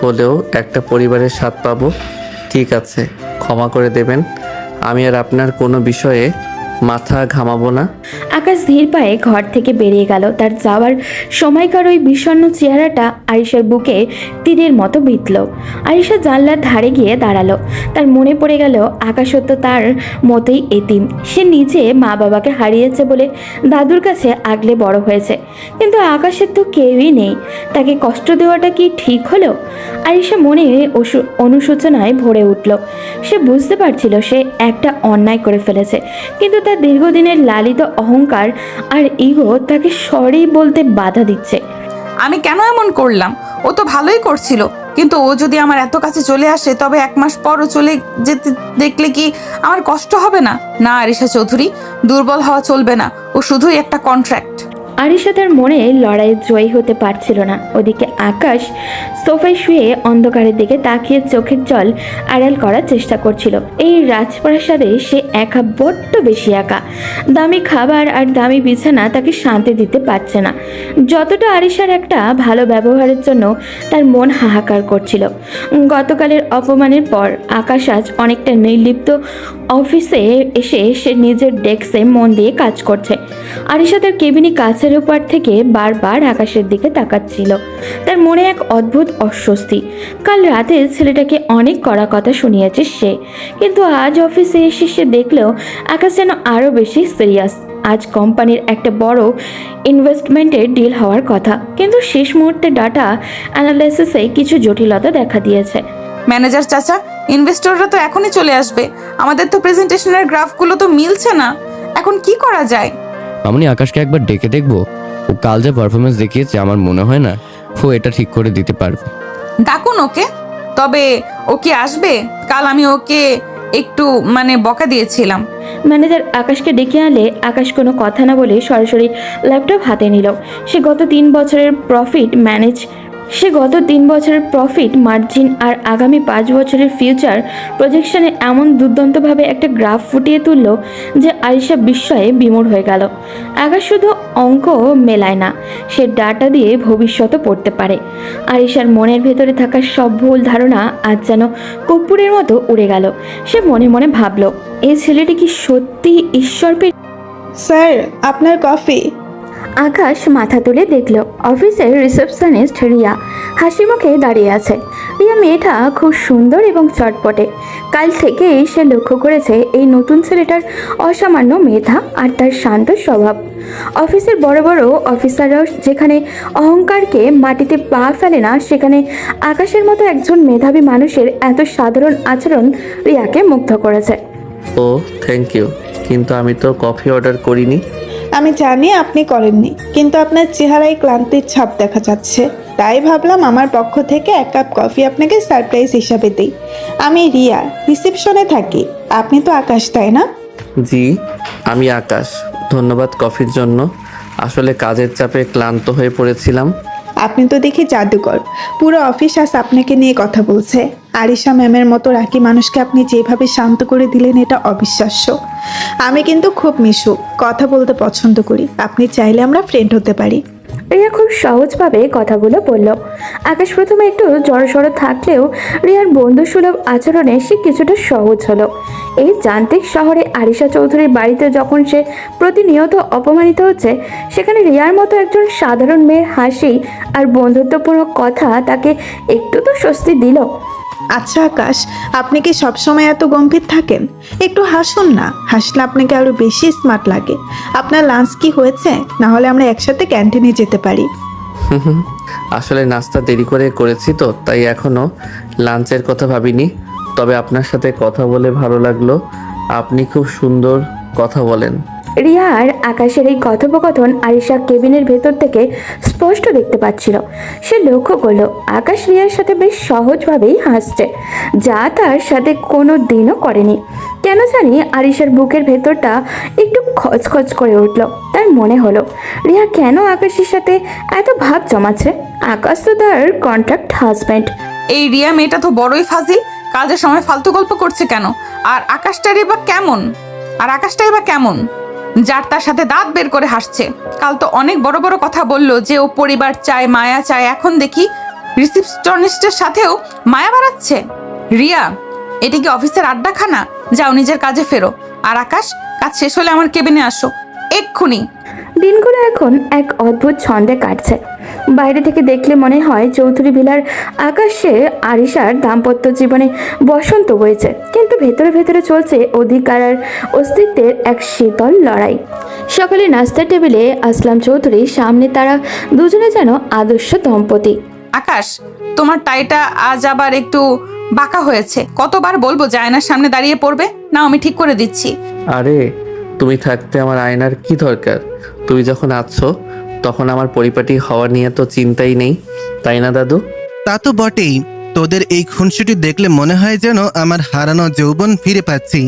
হলেও একটা পরিবারের স্বাদ পাবো। ঠিক আছে, ক্ষমা করে দেবেন। আমি আর আপনার কোনো বিষয়ে মাথা ঘামাবো না। আকাশ ধীর পায়ে ঘর থেকে বেরিয়ে গেল। তার যাওয়ার সময়কার ওই বিষণ্ণ চেহারাটা আরিশার বুকে তীরের মতো বিঁধল। আরিশা জানলার ধারে গিয়ে দাঁড়ালো। তার মনে পড়ে গেল আকাশও তো তার মতোই এতিম। সে নিজে মা বাবাকে হারিয়েছে বলে দাদুর কাছে আগলে বড় হয়েছে, কিন্তু আকাশের তো কেউই নেই। তাকে কষ্ট দেওয়াটা কি ঠিক হলো? আরিশা মনে অনুশোচনায় ভরে উঠল। সে বুঝতে পারছিল সে একটা অন্যায় করে ফেলেছে, কিন্তু তার দীর্ঘদিনের লালিত অহংকার আর ইগো তাকে সরি বলতে বাধা দিচ্ছে। আমি কেন এমন করলাম? ও তো ভালোই করছিল, কিন্তু ও যদি আমার এত কাছে চলে আসে, তবে 1 মাস পরও চলে যেতে দেখলে কি আমার কষ্ট হবে না? না আরিশা চৌধুরী, দুর্বল হওয়া চলবে না। ও শুধুই একটা কন্ট্রাক্ট। আরিশা তার মনে লড়াইয়ে জয়ী হতে পারছিল না। ওদিকে আকাশ সোফায় শুয়ে অন্ধকারের দিকে তাকিয়ে চোখের জল আড়াল করার চেষ্টা করছিল। এই রাজপ্রাসাদে সে একা, বড্ড বেশি একা। দামি খাবার আর দামি বিছানা তাকে শান্তি দিতে পারছে না, যতটা আরিশার একটা ভালো ব্যবহারের জন্য তার মন হাহাকার করছিল। গতকালের অপমানের পর আকাশ আজ অনেকটা নির্লিপ্ত। অফিসে এসে সে নিজের ডেস্কে মন দিয়ে কাজ করছে। আরিশা তার কেবিনে কাছের উপর থেকে বারবার আকাশের দিকে তাকাচ্ছিল। তার মনে এক অদ্ভুত অস্বস্তি। কাল রাতে ছেলেটাকে অনেক কড়া কথা শুনিয়েছে সে, কিন্তু আজ অফিসে এসে সে দেখলেও আকাশ যেন আরও বেশি সিরিয়াস। আজ কোম্পানির একটা বড় ইনভেস্টমেন্টের ডিল হওয়ার কথা, কিন্তু শেষ মুহূর্তে ডাটা অ্যানালাইসিসে কিছু জটিলতা দেখা দিয়েছে। ম্যানেজার চাচা, ইনভেস্টররা তো এখনই চলে আসবে। আমাদের তো প্রেজেন্টেশনের গ্রাফগুলো তো মিলছে না। এখন কি করা যায়? আমি আকাশকে একবার ডেকে দেখবো। ও কাল যে পারফরমেন্স দেখিয়েছে, আমার মনে হয় না ও এটা ঠিক করে দিতে পারবে। ডাকুন ওকে। তবে ও কি আসবে? কাল আমি ওকে একটু বকা দিয়েছিলাম। ম্যানেজার আকাশকে ডেকে আনলে আকাশ কোনো কথা না বলে সরাসরি ল্যাপটপ হাতে নিল। সে গত 3 বছরের প্রফিট মার্জিন আর আগামী 5 বছরের ফিউচার প্রজেকশনে এমন দুর্দান্তভাবে একটা গ্রাফ ফুটিয়ে তুলল যে আরিশা বিস্ময়ে বিমূঢ় হয়ে গেল। আকাশ শুধু অঙ্ক মেলায় না, সে ডাটা দিয়ে ভবিষ্যৎ পড়তে পারে। আরিশার মনের ভেতরে থাকা সব ভুল ধারণা আজ যেন কর্পূরের মতো উড়ে গেল। সে মনে মনে ভাবল, এই ছেলেটি কি সত্যি ঈশ্বর পেয়ে? স্যার, আপনার কফি। আকাশ মাথা তুলে দেখল অফিসের রিসেপশনিস্ট রিয়া হাসি মুখে দাঁড়িয়ে আছে। রিয়া মেয়েটা খুব সুন্দর এবং চটপটে। কাল থেকেই সে লক্ষ্য করেছে এই নতুন ছেলেটার অসামান্য মেধা আর তার শান্ত স্বভাব। অফিসের বড় বড় অফিসাররাও যেখানে অহংকারকে মাটিতে পা ফেলে না, সেখানে আকাশের মতো একজন মেধাবী মানুষের এত সাধারণ আচরণ রিয়াকে মুগ্ধ করেছে। ও থ্যাংক ইউ, কিন্তু আমি তো কফি অর্ডার করিনি। আমি জানি আপনি করেননি, কিন্তু আপনার চেহারায় ক্লান্তির ছাপ দেখা যাচ্ছে, তাই ভাবলাম আমার পক্ষ থেকে 1 কাপ কফি আপনাকে সারপ্রাইজ হিসাবে দিই। আমি রিয়া, রিসেপশনে থাকি। আপনি তো আকাশ, তাই না? জি, আমি আকাশ। ধন্যবাদ কফির জন্য। আসলে কাজের চাপে ক্লান্ত হয়ে পড়েছিলাম। আপনি তো দেখি জাদুকর। পুরো অফিস আজ আপনাকে নিয়ে কথা বলছে। আরিশা ম্যামের মতো রাখি মানুষকে আপনি যেভাবে শান্ত করে দিলেন, এটা অবিশ্বাস্য। আমি কিন্তু খুব মিশুক, কথা বলতে পছন্দ করি। আপনি চাইলে আমরা ফ্রেন্ড হতে পারি। রিয়া খুব সহজভাবে কথাগুলো বলল। আকাশ প্রথমে একটু জড়সড় থাকলেও রিয়ার বন্ধুসুলভ আচরণে সে কিছুটা সহজ হলো। এই যান্ত্রিক শহরে আরিশা চৌধুরীর বাড়িতে যখন সে প্রতিনিয়ত অপমানিত হচ্ছে, সেখানে রিয়ার মতো একজন সাধারণ মেয়ের হাসি আর বন্ধুত্বপূর্ণ কথা তাকে একটু তো স্বস্তি দিল। আচ্ছা আকাশ, আপনি কি সবসময় এত গম্ভীর থাকেন? একটু হাসুন না, হাসলে আপনাকে আরো বেশি স্মার্ট লাগে। আপনার লাঞ্চ কি হয়েছে? না হলে আমরা একসাথে ক্যান্টিনে যেতে পারি। আসলে নাস্তা দেরি করে করেছি তো, তাই এখনো লাঞ্চের কথা ভাবিনি। তবে আপনার সাথে কথা বলে ভালো লাগলো। আপনি খুব সুন্দর কথা বলেন। রিয়া আর আকাশের এই কথোপকথন আরিশা কেবিনের ভেতর থেকে স্পষ্ট দেখতে পাচ্ছিল। সে লক্ষ্য করলো আকাশ রিয়ার সাথে বেশ সহজভাবেই হাসছে, যা তার সাথে কোনো দিনও করেনি। কেন জানি আরিশার বুকের ভেতরটা একটু খচখচ করে উঠল। তার মনে হলো রিয়া কেন আকাশের সাথে এত ভাব জমাচ্ছে। আকাশ তো তার কন্ট্রাক্ট হাজব্যান্ড। এই রিয়া মেয়েটা তো বড়ই ফাজিল। কাজের সময় ফালতু গল্প করছে কেন? আর আকাশটারই বা কেমন? যার তার সাথে দাঁত বের করে হাসছে। কাল তো অনেক বড় বড় কথা বললো যে ও পরিবার চায়, মায়া চায়। এখন দেখি রিসেপশনিস্টের সাথেও মায়া বাড়াচ্ছে। রিয়া, এটি কি অফিসের আড্ডাখানা? যাও নিজের কাজে ফেরো। আর আকাশ, কাজ শেষ হলে আমার কেবিনে আসো এক্ষুনি। দিনগুলো এখন এক অদ্ভুত ছন্দে কাটছে। বাইরে থেকে দেখলে মনে হয় চৌধুরী ভিলার আকাশে আরিশার দাম্পত্য জীবনে বসন্ত বইছে, কিন্তু ভেতরে ভেতরে চলছে অধিকার আর অস্তিত্বের এক শীতল লড়াই। সকালে নাস্তার টেবিলে আসলাম চৌধুরী সামনে, তারা দুজনে যেন আদর্শ দম্পতি। আকাশ, তোমার টাইটা আজ আবার একটু বাঁকা হয়েছে। কতবার বলবো যে আয়নার সামনে দাঁড়িয়ে পড়বে? না, আমি ঠিক করে দিচ্ছি। আরে তুমি থাকতে আমার আয়নার কি দরকার? তুমি যখন আছো তখন আমার পরিপাটি হওয়া নিয়ে তো চিন্তাই নেই, তাই না দাদু? তা তো বটেই। তোদের এই খুনসুটি দেখলে মনে হয় যেন আমার হারানো যৌবন ফিরে পাচ্ছি।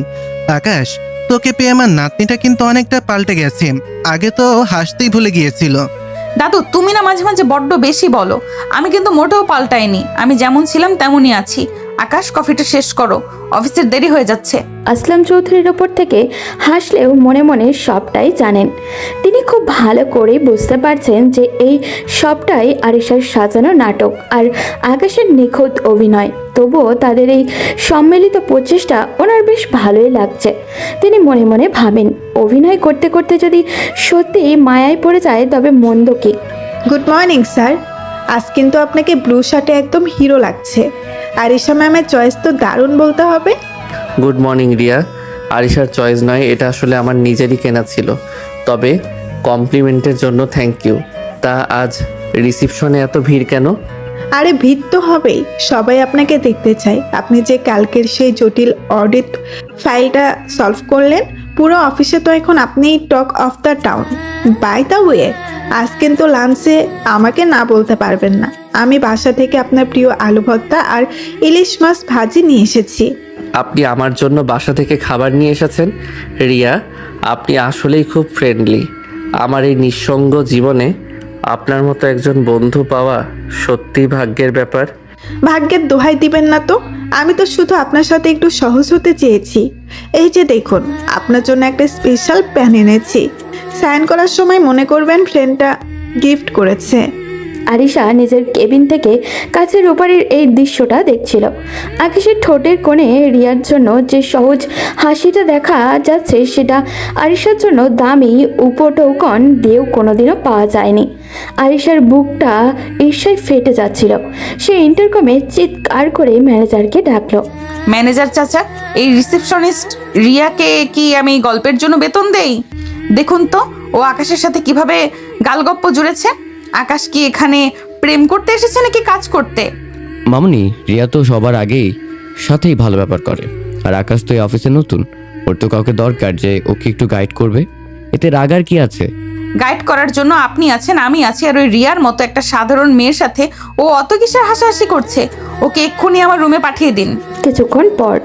আকাশ, তোকে পেয়ে আমার নাতনিটা কিন্তু অনেকটা পাল্টে গেছে। আগে তো হাসতেই ভুলে গিয়েছিল। দাদু, তুমি না মাঝে মাঝে বড্ড বেশি বলো। আমি কিন্তু মোটেও পাল্টাইনি। আমি যেমন ছিলাম তেমনই আছি। আকাশ, কফিটা শেষ করো, অফিসের দেরি হয়ে যাচ্ছে। আসলাম চৌধুরীর ওপর থেকে হাসলেও মনে মনে সবটাই জানেন। তিনি খুব ভালো করে বুঝতে পারছেন যে এই সবটাই আরিশার সাজানো নাটক আর আকাশের নিখুঁত অভিনয়। তবুও তাদের এই সম্মিলিত প্রচেষ্টা ওনার বেশ ভালোই লাগছে। তিনি মনে মনে ভাবেন, অভিনয় করতে করতে যদি সত্যি মায়ায় পড়ে যায় তবে মন্দ কি। Good morning sir. আজ কিন্তু আপনাকে ব্লু শার্টে একদম হিরো লাগছে। আরিশা ম্যামের চয়েস তো দারুণ বলতে হবে। Good morning Riya. আরিশার চয়েস নয়, এটা আসলে আমার নিজেরই কেনা ছিল। তবে কমপ্লিমেন্টের জন্য থ্যাংক ইউ। তা আজ রিসিপশনে এত ভিড় কেন? আরে ভিড় তো হবেই, সবাই আপনাকে দেখতে চায়। আপনি যে কালকের সেই জটিল অডিট ফাইলটা সলভ করলেন, পুরো অফিসে তো এখন আপনিই talk of the town. By the way, আজ কিন্তু লাঞ্চে আমাকে না বলতে পারবেন না। আমি বাসা থেকে আপনার প্রিয় আলু ভর্তা আর ইলিশ মাছ ভাজি নিয়ে এসেছি। আপনি আমার জন্য বাসা থেকে খাবার নিয়ে এসেছেন? রিয়া, আপনি আসলেই খুব ফ্রেন্ডলি। আমার এই নিঃসঙ্গ জীবনে আপনার মতো একজন বন্ধু পাওয়া সত্যিই ভাগ্যের ব্যাপার। ভাগ্যের দোহাই দিবেন না তো। আমি তো শুধু আপনার সাথে একটু সহজ হতে চেয়েছি। এই যে দেখুন, আপনার জন্য একটা স্পেশাল প্যান এনেছি। সাইন করার সময় মনে করবেন ফ্রেন্ডটা গিফট করেছে। আরিশা নিজের কেবিন থেকে কাছের ওপারের এই দৃশ্যটা দেখছিল। আকাশের ঠোঁটের কোণে রিয়ার জন্য যে সহজ হাসিটা দেখা যাচ্ছে সেটা আরিশার জন্য দামি উপটৌকন দিয়েও কোনোদিনও পাওয়া যায়নি। আরিশার বুকটা ঈর্ষায় ফেটে যাচ্ছিল। সে ইন্টারকমে চিৎকার করে ম্যানেজারকে ডাকলো। ম্যানেজার চাচা, এই রিসেপশনিস্ট রিয়াকে কি আমি গল্পের জন্য বেতন দেই? দেখুন তো ও আকাশের সাথে কিভাবে গালগপ্প জুড়েছে। আকাশ কি এখানে প্রেম করতে এসেছে নাকি কাজ করতে? মামুনি, রিয়া তো সবার আগেই সাথেই ভালো ব্যাপার করে, আর আকাশ তো এই অফিসে নতুন, ওর তো কাউকে দরকার যে ওকে একটু গাইড করবে। এতে রাগার কি আছে? গাইড করার জন্য আপনি আছেন, আমি আছি, আর ওই রিয়ার মতো একটা সাধারণ মেয়ের সাথে ও অত কিসের হাসাহাসি করছে? ওকে এক্ষুনি আমার রুমে পাঠিয়ে দিন। কিছুক্ষণ পর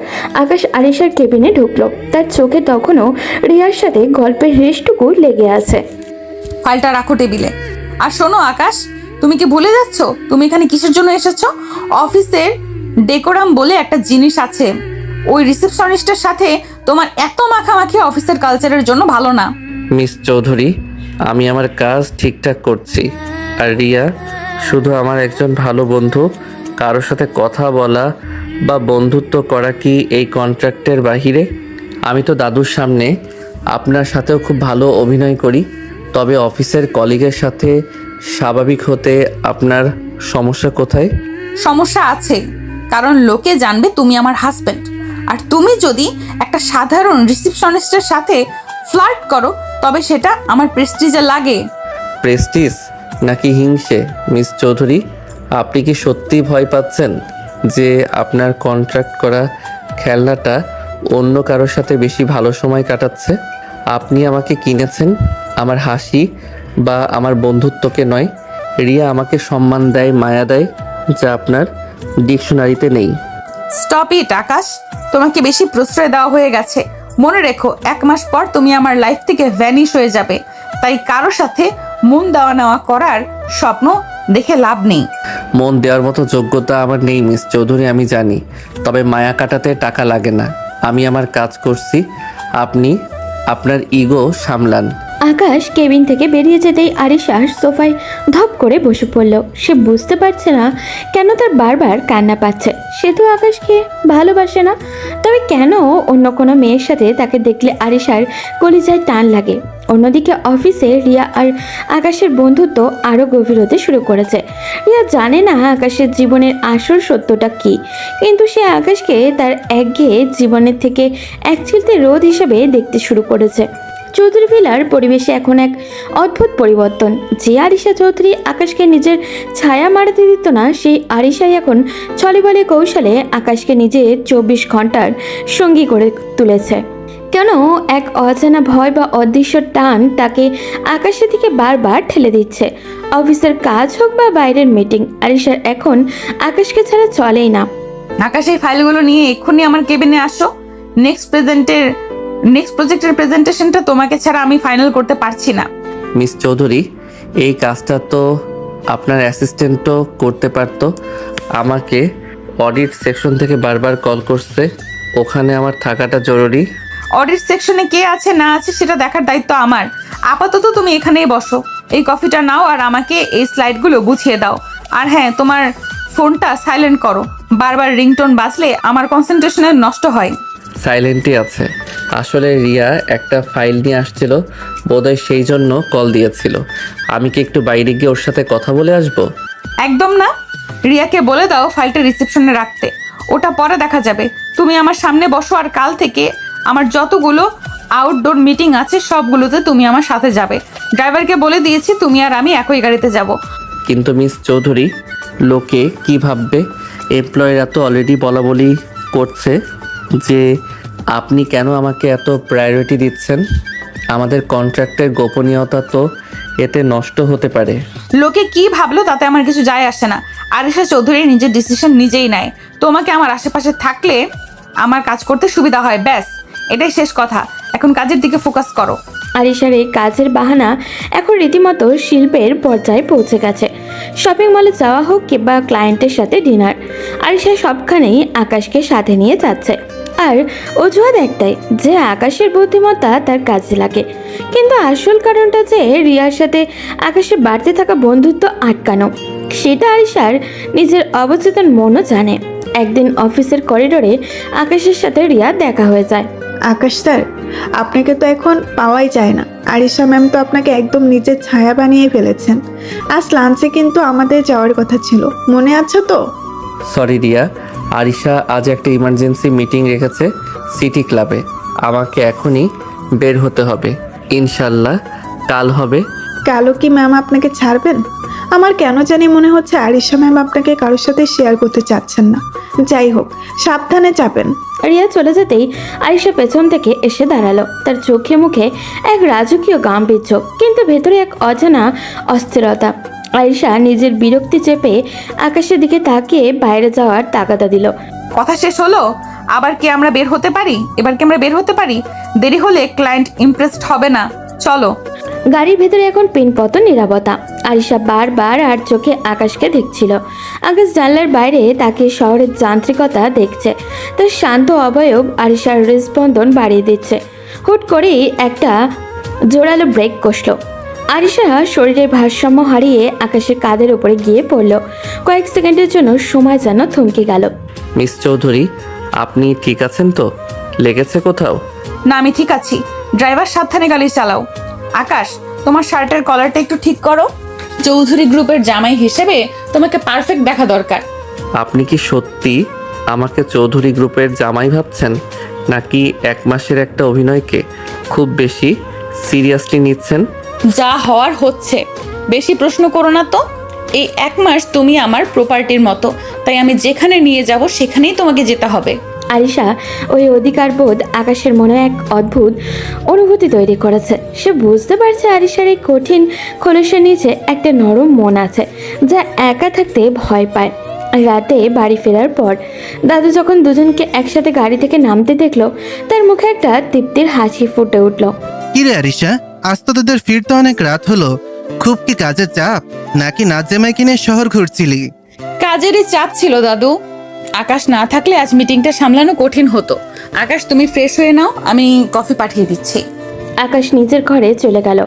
আকাশ আরিশার কেবিনে ঢুকলো। তার চোখে তখনও রিয়ার সাথে গল্পের রেশটুকু লেগে আছে। ফাইলটা রাখো টেবিলে। আর শোনো আকাশ, তুমি কি ভুলে যাচ্ছ তুমি এখানে কিসের জন্য এসেছো? অফিসের ডেকোরাম বলে একটা জিনিস আছে। ওই রিসেপশনিস্টের সাথে তোমার এত মাখামাখি অফিসের কালচারের জন্য ভালো না। মিস চৌধুরী, আমি আমার কাজ ঠিকঠাক করছি, আর রিয়া শুধু আমার একজন ভালো বন্ধু। কারোর সাথে কথা বলা বা বন্ধুত্ব করা কি এই কন্ট্রাক্টের বাহিরে? আমি তো দাদুর সামনে আপনার সাথেও খুব ভালো অভিনয় করি, তবে অফিসের কলিগের সাথে স্বাভাবিক হতে আপনার সমস্যা কোথায়? সমস্যা আছে, কারণ লোকে জানবে তুমি আমার হাজবেন্ড, আর তুমি যদি একটা সাধারণ রিসেপশনিস্টের সাথে ফ্লার্ট করো তবে সেটা আমার প্রেস্টিজে লাগে। প্রেস্টিজ নাকি হিংসে? মিস চৌধুরী, আপনি কি সত্যি ভয় পাচ্ছেন যে আপনার কন্ট্রাক্ট করা খেলনাটা অন্য কারোর সাথে বেশি ভালো সময় কাটাচ্ছে? আপনি আমাকে কিনেছেন আমার হাসি বা আমার বন্ধুত্বকে নয়। রিয়া আমাকে সম্মান দেয়, মায়া দেয়, যা আপনার ডিকশনারিতে নেই। স্টপ ইট আকাশ, তোমাকে বেশি প্রশ্রয় দেওয়া হয়ে গেছে। মনে রেখো, 1 মাস পর তুমি আমার লাইফ থেকে ভ্যানিশ হয়ে যাবে, তাই কারো সাথে মন দেওয়া নেওয়া করার স্বপ্ন দেখে লাভ নেই। মন দেওয়ার মতো যোগ্যতা আমার নেই মিস চৌধুরী, আমি জানি, তবে মায়া কাটাতে টাকা লাগে না। আমি আমার কাজ করছি, আপনি আপনার ইগো সামলান। আকাশ কেবিন থেকে বেরিয়ে যেতেই আরিশা সোফায় ধপ করে বসে পড়ল। সে বুঝতে পারছে না কেন তার বারবার কান্না পাচ্ছে। সে তো আকাশকে ভালোবাসে না, তবে কেন অন্য কোনো মেয়ের সাথে তাকে দেখলে আরিশার কলিজায় টান লাগে। অন্যদিকে অফিসে রিয়া আর আকাশের বন্ধুত্ব আরও গভীর হতে শুরু করেছে। রিয়া জানে না আকাশের জীবনের আসল সত্যটা কী, কিন্তু সে আকাশকে তার একঘেয়ে জীবনের থেকে এক চিলতে রোদ হিসেবে দেখতে শুরু করেছে। চৌধুরী ভিলার পরিবেশে এখন এক অদ্ভুত পরিবর্তন। যে আরিশা চৌধুরী আকাশকে নিজের ছায়া মারাতে দিত না, সেই আরিশাই এখন ছলে বলে কৌশলে আকাশকে নিজের 24 ঘন্টার সঙ্গী করে তুলেছে। কেন এক অজানা ভয় বা অদৃশ্য টান তাকে আকাশের দিকে বারবার ঠেলে দিচ্ছে। অফিসের কাজ হোক বা বাইরের মিটিং, আরিশার এখন আকাশকে ছাড়া চলেই না। আকাশ, এই ফাইলগুলো নিয়ে এক্ষুনি আমার কেবিনে আসো। নেক্সট প্রজেক্টের প্রেজেন্টেশনটা তোমাকে ছাড়া আমি ফাইনাল করতে পারছি না। মিস চৌধুরী, এই কাজটা তো আপনার অ্যাসিস্ট্যান্টও করতে পারতো। আমাকে অডিট সেকশন থেকে বারবার কল করছে, ওখানে আমার থাকাটা জরুরি। অডিট সেকশনে কে আছে না আছে সেটা দেখার দায়িত্ব আমার। আপাতত তুমি এখানেই বসো, এই কফিটা নাও আর আমাকে এই স্লাইডগুলো গুছিয়ে দাও। আর হ্যাঁ, তোমার ফোনটা সাইলেন্ট করো, বারবার রিংটোন বাজলে আমার কনসেন্ট্রেশনে নষ্ট হয়। সাইলেন্টই আছে। আসলে রিয়া একটা ফাইল নিয়ে আসছিল, বোধহয় সেই জন্য কল দিয়েছিল। আমি কি একটু বাইরে গিয়ে ওর সাথে কথা বলে আসবো? একদম না, রিয়াকে বলে দাও ফাইলটা রিসেপশনে রাখতে, ওটা পরে দেখা যাবে। তুমি আমার সামনে বসো, আর কাল থেকে আমার যতগুলো আউটডোর মিটিং আছে সবগুলোতে তুমি আমার সাথে যাবে। ড্রাইভারকে বলে দিয়েছি তুমি আর আমি একই গাড়িতে যাব। কিন্তু মিস চৌধুরী, লোকে কি ভাববে? এমপ্লয়িরা তো অলরেডি বলা বলি করছে যে আপনি কেন আমাকে এত প্রায়োরিটি দিচ্ছেন। আমাদের কন্ট্রাক্টের গোপনীয়তা তো এতে নষ্ট হতে পারে। লোকে কি ভাবলো তাতে আমার কিছু যায় আসে না। আরিশা চৌধুরী নিজের ডিসিশন নিজেই নেয়। তোমাকে আমার আশেপাশে থাকলে আমার কাজ করতে সুবিধা হয়, ব্যাস, এটাই শেষ কথা। এখন কাজের দিকে ফোকাস করো। আরিশার এই কাজের বাহানা এখন রীতিমতো শিল্পের পর্যায়ে পৌঁছে গেছে। শপিং মলে যাওয়া হোক কিংবা ক্লায়েন্টের সাথে ডিনার, আরিশা সবখানেই আকাশকে সাথে নিয়ে যাচ্ছে। আর অজুহাত একটাই যে আকাশের বুদ্ধিমত্তা তার কাজে লাগে। কিন্তু আসল কারণটা যে রিয়ার সাথে আকাশের বাড়তে থাকা বন্ধুত্ব আটকানো। সেটা আরিশার নিজের অবচেতন মনও জানে। একদিন অফিসের করিডোরে আকাশের সাথে রিয়া দেখা হয়ে যায়। আকাশ স্যার, আপনাকে তো এখন পাওয়াই যায় না। আরিশা ম্যাম তো আপনাকে একদম নিজের ছায়া বানিয়ে ফেলেছেন। আজ লাঞ্চে কিন্তু আমাদের যাওয়ার কথা ছিল, মনে আছে তো? সরি রিয়া, আরিশা আজ একটা ইমার্জেন্সি মিটিং রেখেছে সিটি ক্লাবে। আমাকে এখনই বের হতে হবে। ইনশাল্লাহ কাল হবে। কালো কি ম্যাম আপনাকে ছাড়বেন? আমার কেন জানি মনে হচ্ছে আরিশা ম্যাম আপনাকে কারোর সাথে শেয়ার করতে চাচ্ছেন না। যাই হোক, সাবধানে যাবেন। রিয়া চলে যেতেই আরিশা পেছন থেকে এসে দাঁড়ালো। তার চোখে মুখে এক রাজকীয় গাম্ভীর্য, কিন্তু ভেতরে এক অজানা অস্থিরতা। আরিশা নিজের বিরক্তি চেপে আকাশের দিকে তাকিয়ে বাইরে যাওয়ার তাগাদা দিল। কথা শেষ হলো? আবার কি আমরা বের হতে পারি? এবার কি আমরা বের হতে পারি? দেরি হলে ক্লায়েন্ট ইমপ্রেসড হবে না। চলো। গাড়ির ভেতরে এখন পিনপত নীরবতা। আরিশা বারবার আর চোখে আকাশকে দেখছিল। আকাশ জানলার বাইরে তাকে শহরের যান্ত্রিকতা দেখছে। তার শান্ত অবয়ব আরিশার হৃদস্পন্দন বাড়িয়ে দিচ্ছে। হুট করেই একটা জোরালো ব্রেক কষল। আরিশা শরীরের ভারসাম্য হারিয়ে আকাশের কাঁধের উপরে গিয়ে পড়ল। কয়েক সেকেন্ডের জন্য সময় যেন থমকে গেল। মিস চৌধুরী, আপনি ঠিক আছেন তো? লেগেছে কোথাও? না, আমি ঠিক আছি। ড্রাইভার সাবধানে গাড়ি চালাও। আকাশ, তোমার শার্টের কলারটা একটু ঠিক করো। চৌধুরী গ্রুপের জামাই হিসেবে তোমাকে পারফেক্ট দেখা দরকার। আপনি কি সত্যি আমাকে চৌধুরী গ্রুপের জামাই ভাবছেন, নাকি এক মাসের একটা অভিনয়কে খুব বেশি সিরিয়াসলি নিচ্ছেন? যা হওয়ার হচ্ছে, বেশি প্রশ্ন করো না তো। এই 1 মাস তুমি আমার প্রপার্টির মতো, তাই আমি যেখানে নিয়ে যাব সেখানেই তোমাকে যেতে হবে। আরিশা ওই অধিকারবোধ আকাশের মনে এক অদ্ভুত অনুভূতি তৈরি করেছে। সে বুঝতে পারছে আরিশার এই কঠিন খোলসের নিচে একটা নরম মন আছে, যা একা থাকতে ভয় পায়। রাতে বাড়ি ফেরার পর দাদু যখন দুজনকে একসাথে গাড়ি থেকে নামতে দেখলো, তার মুখে একটা তৃপ্তির হাসি ফুটে উঠল। কি রে আরিশা, আজ তো তোদের ফিরতে অনেক রাত হলো। খুব কি কাজের চাপ, নাকি নাচ জামাই কিনে শহর ঘুরছিলি? কাজেরই চাপ ছিল দাদু। আকাশ না থাকলে আজ মিটিংটা সামলানো কঠিন হতো। আকাশ, তুমি ফ্রেশ হয়ে নাও, আমি কফি পাঠিয়ে দিচ্ছি। আকাশ নিজের ঘরে চলে গেল।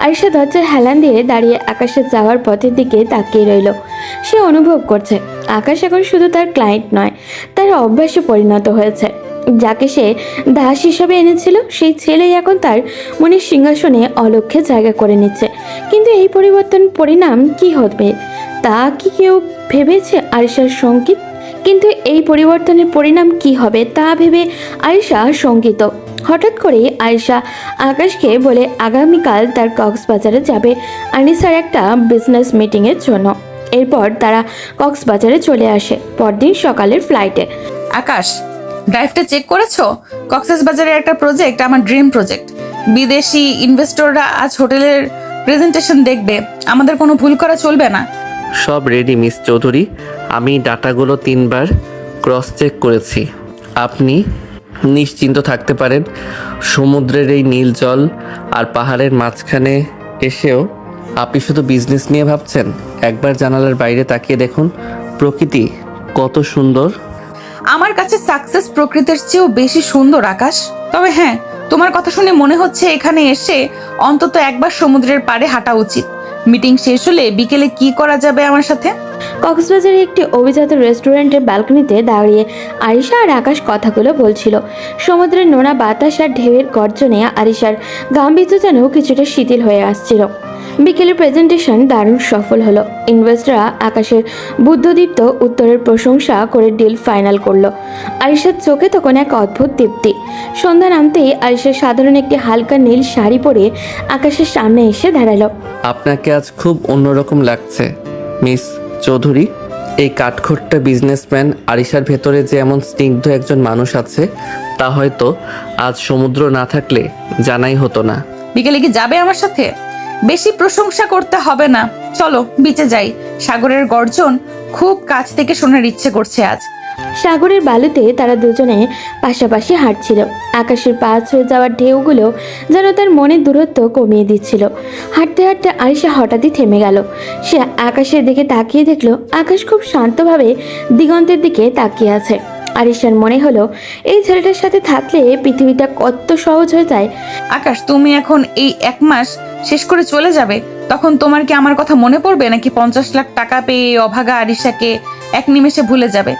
আরিশা দরজার হেলান দিয়ে দাঁড়িয়ে আকাশের যাওয়ার পথের দিকে তাকিয়ে রইল। সে অনুভব করছে আকাশ এখন শুধু তার ক্লায়েন্ট নয়, তার অভ্যাসে পরিণত হয়েছে। যাকে সে দাস হিসাবে এনেছিল, সেই ছেলেই এখন তার মনের সিংহাসনে অলক্ষ্যে জায়গা করে নিচ্ছে। কিন্তু এই পরিবর্তন পরিণাম কি হবে তা কি কেউ ভেবেছে? আরিশার সঙ্গীত কিন্তু এই পরিবর্তনের পরিণাম কি হবে তা ভেবে আরিশা শঙ্কিত। হঠাৎ করে আরিশা আকাশকে বলে আগামীকাল তার কক্সবাজারে যাবে আনিসার একটা বিজনেস মিটিংয়ের জন্য। এরপর তারা কক্সবাজারে চলে আসে পরদিন সকালের ফ্লাইটে। আকাশ, ড্রাইভটা চেক করেছো? কক্সবাজারের একটা প্রজেক্ট, আমার ড্রিম প্রজেক্ট। বিদেশি ইনভেস্টররা আজ হোটেলের প্রেজেন্টেশন দেখবে। আমাদের কোনো ভুল করা চলবে না। সব রেডি মিস চৌধুরী। আমি ডাটাগুলো 3 বার ক্রস চেক করেছি। আপনি নিশ্চিন্ত থাকতে পারেন। সমুদ্রের এই নীল জল আর পাহাড়ের মাঝখানে এসেও আপনি শুধু বিজনেস নিয়ে ভাবছেন? একবার জানালার বাইরে তাকিয়ে দেখুন, প্রকৃতি কত সুন্দর। আমার কাছে সাকসেস প্রকৃতির চেয়েও বেশি সুন্দর আকাশ। তবে হ্যাঁ, তোমার কথা শুনে মনে হচ্ছে এখানে এসে অন্তত একবার সমুদ্রের পাড়ে হাঁটা উচিত। মিটিং শেষ হলে বিকেলে কি করা যাবে আমার সাথে? কক্সবাজারে একটি অভিজাত রেস্টুরেন্টের ব্যালকনিতে দাঁড়িয়ে আরিশা আর আকাশ কথাগুলো বলছিল। সমুদ্রের নোনা বাতাস আর ঢেউয়ের গর্জনে আরিশার গাম্ভীর্য যেন কিছুটা শিথিল হয়ে আসছিল। বিকেলের প্রেজেন্টেশন দারুণ সফল হলো। ইনভেস্টররা আকাশের বুদ্ধদীপ্ত উত্তরের প্রশংসা করে ডিল ফাইনাল করলো। আরিশার চোখে তখন এক অদ্ভুত তৃপ্তি। সন্ধ্যা নামতেই আরিশা সাধারণ একটি হালকা নীল শাড়ি পরে আকাশের সামনে এসে দাঁড়ালো। আপনাকে আজ খুব অন্যরকম লাগছে মিস চৌধুরী। এই কাঠখোট্টা বিজনেসম্যান আরিশার ভেতরে যে এমন স্নিগ্ধ একজন মানুষ আছে, তা হয়তো আজ সমুদ্র না থাকলে জানাই হতো না। বিকেলে কি যাবে আমার সাথে? বেশি প্রশংসা করতে হবে না, চলো বিচে যাই। সাগরের গর্জন খুব কাছ থেকে শোনার ইচ্ছে করছে আজ। সাগরের বালুতে তারা দুজনে পাশাপাশি হাঁটছিল। আকাশের পা ছুঁয়ে যাওয়ার ঢেউগুলো যেন তার মনের দূরত্ব কমিয়ে দিচ্ছিল। হাঁটতে হাঁটতে আরিশা হঠাৎই থেমে গেল। সে আকাশের দিকে তাকিয়ে দেখলো আকাশ খুব শান্তভাবে দিগন্তের দিকে তাকিয়ে আছে। আরিশার মনে হলো এই ছেলেটার সাথে থাকলে পৃথিবীটা কত সহজ হয়ে যায়। আকাশ, তুমি এখন এই 1 মাস শেষ করে চলে যাবে। তখন তোমার কি আমার কথা মনে পড়বে, নাকি 50 লাখ টাকা পেয়ে অভাগা আরিশাকে এক নিমেষে ভুলে যাবে?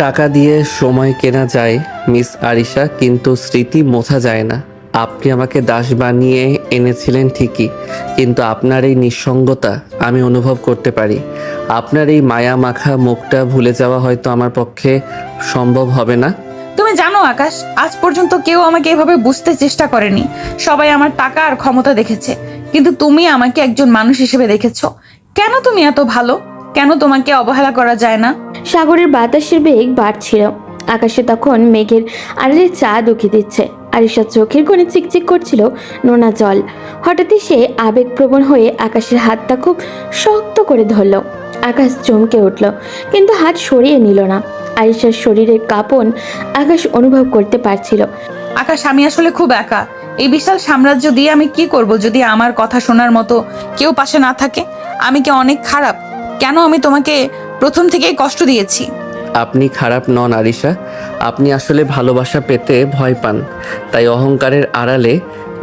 টাকা দিয়ে সময় কেনা যায় মিস আরিশা, কিন্তু স্মৃতি মোছা যায় না। আপনি আমাকে দাস বানিয়ে এনেছিলেন ঠিকই, কিন্তু আপনার এই নিঃসঙ্গতা আমি অনুভব করতে পারি। আপনার এই মায়া মাখা মুখটা ভুলে যাওয়া হয়তো আমার পক্ষে সম্ভব হবে না। তুমি জানো আকাশ, আজ পর্যন্ত কেউ আমাকে এভাবে বুঝতে চেষ্টা করেনি। সবাই আমার টাকা আর ক্ষমতা দেখেছে, কিন্তু তুমি আমাকে একজন মানুষ হিসেবে দেখেছো। কেন তুমি এত ভালো? কেন তোমাকে অবহেলা করা যায় না? সাগরের বাতাসের বেগ বাড়ছিল। আকাশে তখন মেঘের আড়ালে চাঁদ উঁকি দিচ্ছে। আরিশার চোখের কোণে চিকচিক করছিল নোনা জল। হঠাৎই সে আবেগপ্রবণ হয়ে আকাশের হাতটা খুব শক্ত করে ধরল। আকাশ চমকে উঠল, কিন্তু হাত সরিয়ে নিল না। আরিশার শরীরের কাঁপন আকাশ অনুভব করতে পারছিল। আকাশ, আমি আসলে খুব একা। এই বিশাল সাম্রাজ্য দিয়ে আমি কি করব যদি আমার কথা শোনার মতো কেউ পাশে না থাকে? আমি কি অনেক খারাপ? কেন আমি তোমাকে প্রথম থেকেই কষ্ট দিয়েছি? আপনি খারাপ নন আরিশা, আপনি আসলে ভালোবাসা পেতে ভয় পান, তাই অহংকারের আড়ালে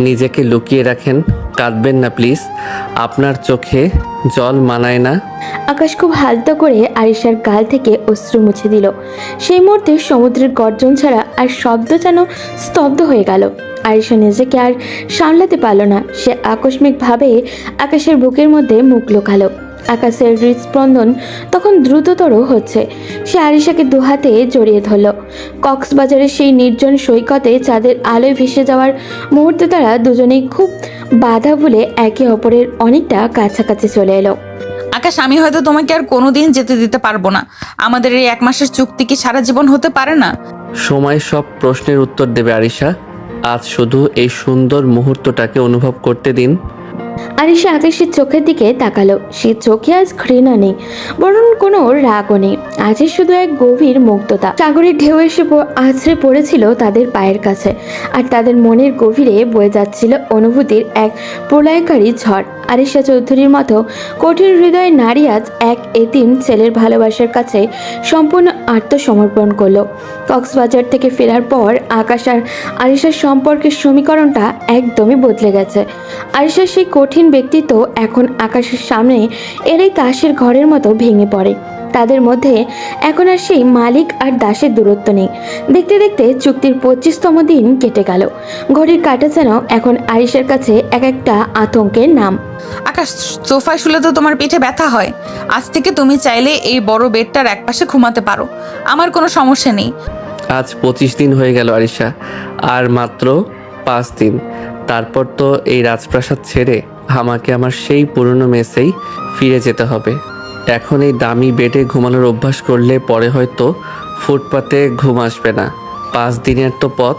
নিজেকে লুকিয়ে রাখেন। কাঁদবেন না প্লিজ, আপনার চোখে জল মানায় না। আকাশ খুব হালকা করে আরিশার গাল থেকে অশ্রু মুছে দিল। সেই মুহূর্তে সমুদ্রের গর্জন ছাড়া আর শব্দ যেন স্তব্ধ হয়ে গেল। আরিশা নিজেকে আর সামলাতে পারল না। সে আকস্মিকভাবে আকাশের বুকের মধ্যে মুখ লুকালো। আকাশের হৃদস্পন্দন তখন দ্রুততর হচ্ছে। সে আরিশাকে দুহাতে জড়িয়ে ধরল। কক্সবাজারের সেই নির্জন সৈকতে চাঁদের আলোয় ভেসে যাওয়ার মুহূর্তে তারা দুজনেই খুব বাধা ভুলে একে অপরের অনেকটা কাছাকাছি চলে এলো। আকাশ, আমি হয়তো তোমাকে আর কোনোদিন যেতে দিতে পারবো না। আমাদের এই 1 মাসের চুক্তি কি সারা জীবন হতে পারে না? সময় সব প্রশ্নের উত্তর দেবে আরিশা, আজ শুধু এই সুন্দর মুহূর্তটাকে অনুভব করতে দিন। আরিশা আকাশের চোখের দিকে তাকালো। সে চোখে আজ ঘৃণা নেই, বরং কোনো রাগও নেই। আজ শুধু এক গভীর মুগ্ধতা। সাগরের ঢেউ এসে আছড়ে পড়েছিল তাদের পায়ের কাছে, আর তাদের মনের গভীরে বয়ে যাচ্ছিল অনুভূতির এক প্রলয়কারী ঝড়। আরিশা চৌধুরীর মতো কঠিন হৃদয় নারী আজ এক এতিম ছেলের ভালোবাসার কাছে সম্পূর্ণ আত্মসমর্পণ করলো। কক্সবাজার থেকে ফেরার পর আকাশ আর আরিশার সম্পর্কের সমীকরণটা একদমই বদলে গেছে। আরিশার সেই কঠিন ব্যক্তিত্ব এখন আকাশের সামনে এলেই তাসের ঘরের মতো ভেঙে পড়ে। তাদের মধ্যে এখন আর সেই মালিক আর দাসের দূরত্ব নেই। দেখতে দেখতে চুক্তির 25তম দিন কেটে গেল। ঘড়ির কাঁটা যেন এখন আরিশার কাছে এক একটা আতঙ্কের নাম। আকাশ, সোফায় শুলে তো তোমার পিঠে ব্যথা হয়। আজ থেকে তুমি চাইলে এই বড় বেডটার একপাশে ঘুমাতে পারো, আমার কোনো সমস্যা নেই। আজ 25 দিন হয়ে গেল আরিশা, আর মাত্র 5 দিন, তারপর তো এই রাজপ্রাসাদ ছেড়ে আমাকে আমার সেই পুরনো মেসেই ফিরে যেতে হবে। এখন এই দামি বেডে ঘুমানোর অভ্যাস করলে পরে হয়তো ফুটপাতে ঘুম আসবে না। 5 দিনের তো পথ,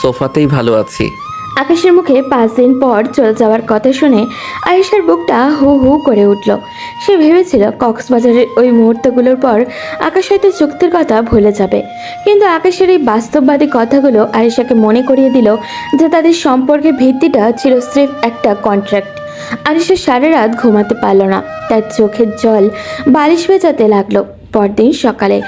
সোফাতেই ভালো আছি। আকাশের মুখে 5 দিন পর চলে যাওয়ার কথা শুনে আয়েশার বুকটা হু হু করে উঠল। সে ভেবেছিল কক্সবাজারের ওই মুহূর্তগুলোর পর আকাশ হয়তো চুক্তির কথা ভুলে যাবে, কিন্তু আকাশের এই বাস্তববাদী কথাগুলো আয়েশাকে মনে করিয়ে দিল যে তাদের সম্পর্কের ভিত্তিটা ছিল স্রেফ একটা কন্ট্রাক্ট। আরিশা সারা রাত ঘুমাতে পারল না, তার চোখের জল বালিশ ভেজাতে লাগলো। পরদিন সকালে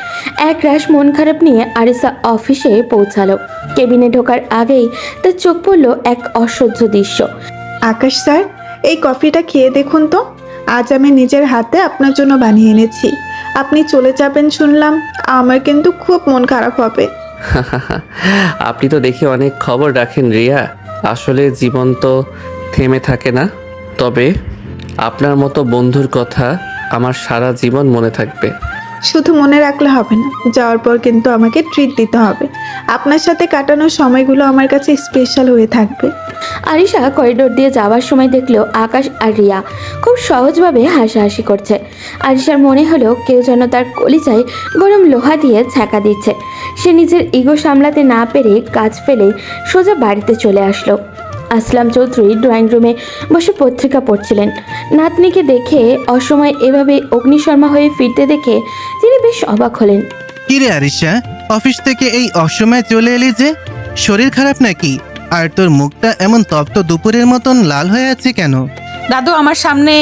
এক রাশ মন খারাপ নিয়ে আরিশা অফিসে পৌঁছালো। কেবিনে ঢোকার আগেই তার চোখ পড়ল এক অসহ্য দৃশ্য। আকাশ স্যার, এই কফিটা খেয়ে দেখুন তো। আজ আমি নিজের হাতে আপনার জন্য বানিয়ে এনেছি। আপনি চলে যাবেন শুনলাম, আমার কিন্তু খুব মন খারাপ হবে। আপনি তো দেখি অনেক খবর রাখেন রিয়া। আসলে জীবন তো থেমে থাকে না, তবে আপনার মতো বন্ধুর কথা আমার সারা জীবন মনে থাকবে। শুধু মনে রাখলে হবে না, যাওয়ার পর কিন্তু আমাকে ট্রিট দিতে হবে। আপনার সাথে কাটানোর সময়গুলো আমার কাছে স্পেশাল হয়ে থাকবে। আরিশা করিডোর দিয়ে যাওয়ার সময় দেখলো আকাশ আর রিয়া খুব সহজভাবে হাসাহাসি করছে। আরিশার মনে হলো কেউ যেন তার কলিজায় গরম লোহা দিয়ে ছ্যাঁকা দিচ্ছে। সে নিজের ইগো সামলাতে না পেরে কাজ ফেলে সোজা বাড়িতে চলে আসলো। আসলাম চৌধুরী ড্রয়িং রুমে বসে পত্রিকা পড়ছিলেন। নাতনিকে দেখে অসময়ে এভাবে অগ্নিশর্মা হয়ে ফিরতে দেখে তিনি বেশ অবাক হলেন। কিরে আরিশা, অফিস থেকে এই অসময়ে চলে এলি যে? শরীর খারাপ নাকি? আর তোর মুখটা এমন তপ্ত দুপুরের মতন লাল হয়ে আছে কেন? দাদু, আমার সামনে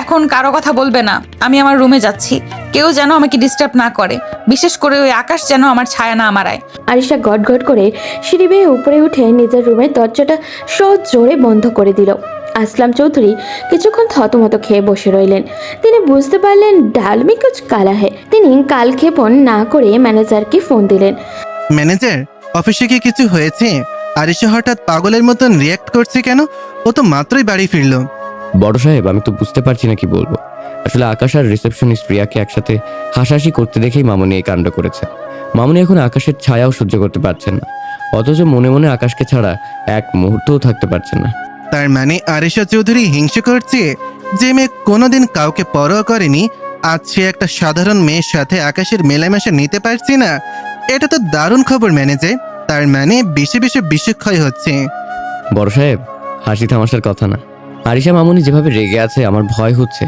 এখন কারো কথা বলবে না। আমি আমার রুমে যাচ্ছি, কেউ যেন আমাকে ডিস্টার্ব না করে, বিশেষ করে ওই আকাশ যেন আমার ছায়া না মারায়। আরিশা গটগট করে সিঁড়ি বেয়ে উপরে উঠে নিজের রুমের দরজাটা সহজ জোরে বন্ধ করে দিল। আসলাম চৌধুরী কিছুক্ষণ থতমত খেয়ে বসে রইলেন। তিনি বুঝতে পারলেন ডাল মে কুছ কালা হে। তিনি কালক্ষেপণ না করে ম্যানেজারকে ফোন দিলেন। ম্যানেজার, অফিসে কি কিছু হয়েছে? আরিশা হঠাৎ পাগলের মতন রিয়াক্ট করছে কেন? ও তো মাত্রই বাড়ি ফিরলো। বড় সাহেব, আমি তো বুঝতে পারছি না কি বলবো। আসলে আকাশ আর রিসেপশনিস্ট রিয়াকে একসাথে হাসাহাসি করতে দেখেই মামনি এই কাণ্ড করেছে। মামনি এখন আকাশের ছায়াও সহ্য করতে পারছেন না, অথচ মনে মনে আকাশকে ছাড়া এক মুহূর্তও থাকতে পারছেন না। তার মানে আরিশা চৌধুরী হিংসে করছে? যে মেয়ে কোনোদিন কাউকে পরোয়া করেনি, আজ সে একটা সাধারণ মেয়ের সাথে আকাশের মেলামেশা নিতে পারছে না। এটা তো দারুণ খবর ম্যানেজার। তার মানে বেশি বেশি বিষক্ষয় হচ্ছে। বড় সাহেব, হাসি থামাশার কথা না। আরিশা মামনি যেভাবে রেগে আছে, আমার ভয় হচ্ছে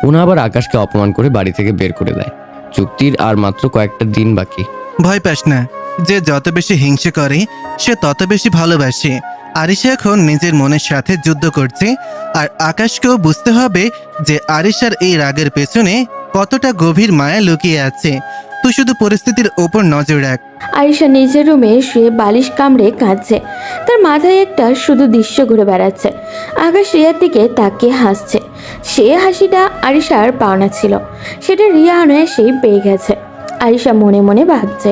ওনা আবার আকাশকে অপমান করে বাড়ি থেকে বের করে দেয়। চুক্তির আর মাত্র কয়েকটা দিন বাকি। ভয় পাস না, যে যত বেশি হিংসে করে সে তত বেশি ভালোবাসে। আরিশা এখন নিজের মনের সাথে যুদ্ধ করছে, আর আকাশকেও বুঝতে হবে যে আরিশার এই রাগের পেছনে কতটা গভীর মায়া লুকিয়ে আছে। তুই শুধু পরিস্থিতির ওপর নজর রাখ। আরিশা নিজের রুমে শুয়ে বালিশ কামড়ে কাঁদছে। তার মাথায় একটা শুধু দৃশ্য ঘুরে বেড়াচ্ছে। আকাশ রিয়ার দিকে তাকিয়ে হাসছে। সে হাসিটা আরিশার পাওনা ছিল, সেটা রিয়া অনায়াসেই পেয়ে গেছে। আরিশা মনে মনে ভাবছে,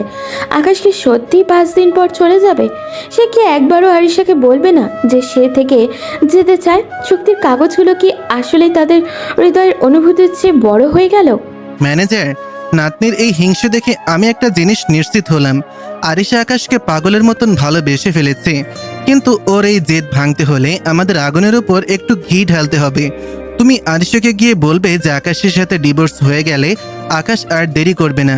আকাশ কি সত্যি 5 দিন পর চলে যাবে? সে কি একবারও আরিশাকে বলবে না যে সে থেকে যেতে চায়? চুক্তির কাগজগুলো কি আসলেই তাদের হৃদয়ের অনুভূতির চেয়ে বড় হয়ে গেল? ম্যানেজার, নাতনির এই হিংসে দেখে আমি একটা জিনিস নিশ্চিত হলাম। আরিশা আকাশকে পাগলের মতন ভালোবেসে ফেলেছে, কিন্তু ওর এই জেদ ভাঙতে হলে আমাদের আগুনের উপর একটু ঘি ঢালতে হবে। তুমি আরিশাকে গিয়ে বলবে যে আকাশের সাথে ডিভোর্স হয়ে গেলে আকাশ আর দেরি করবে না,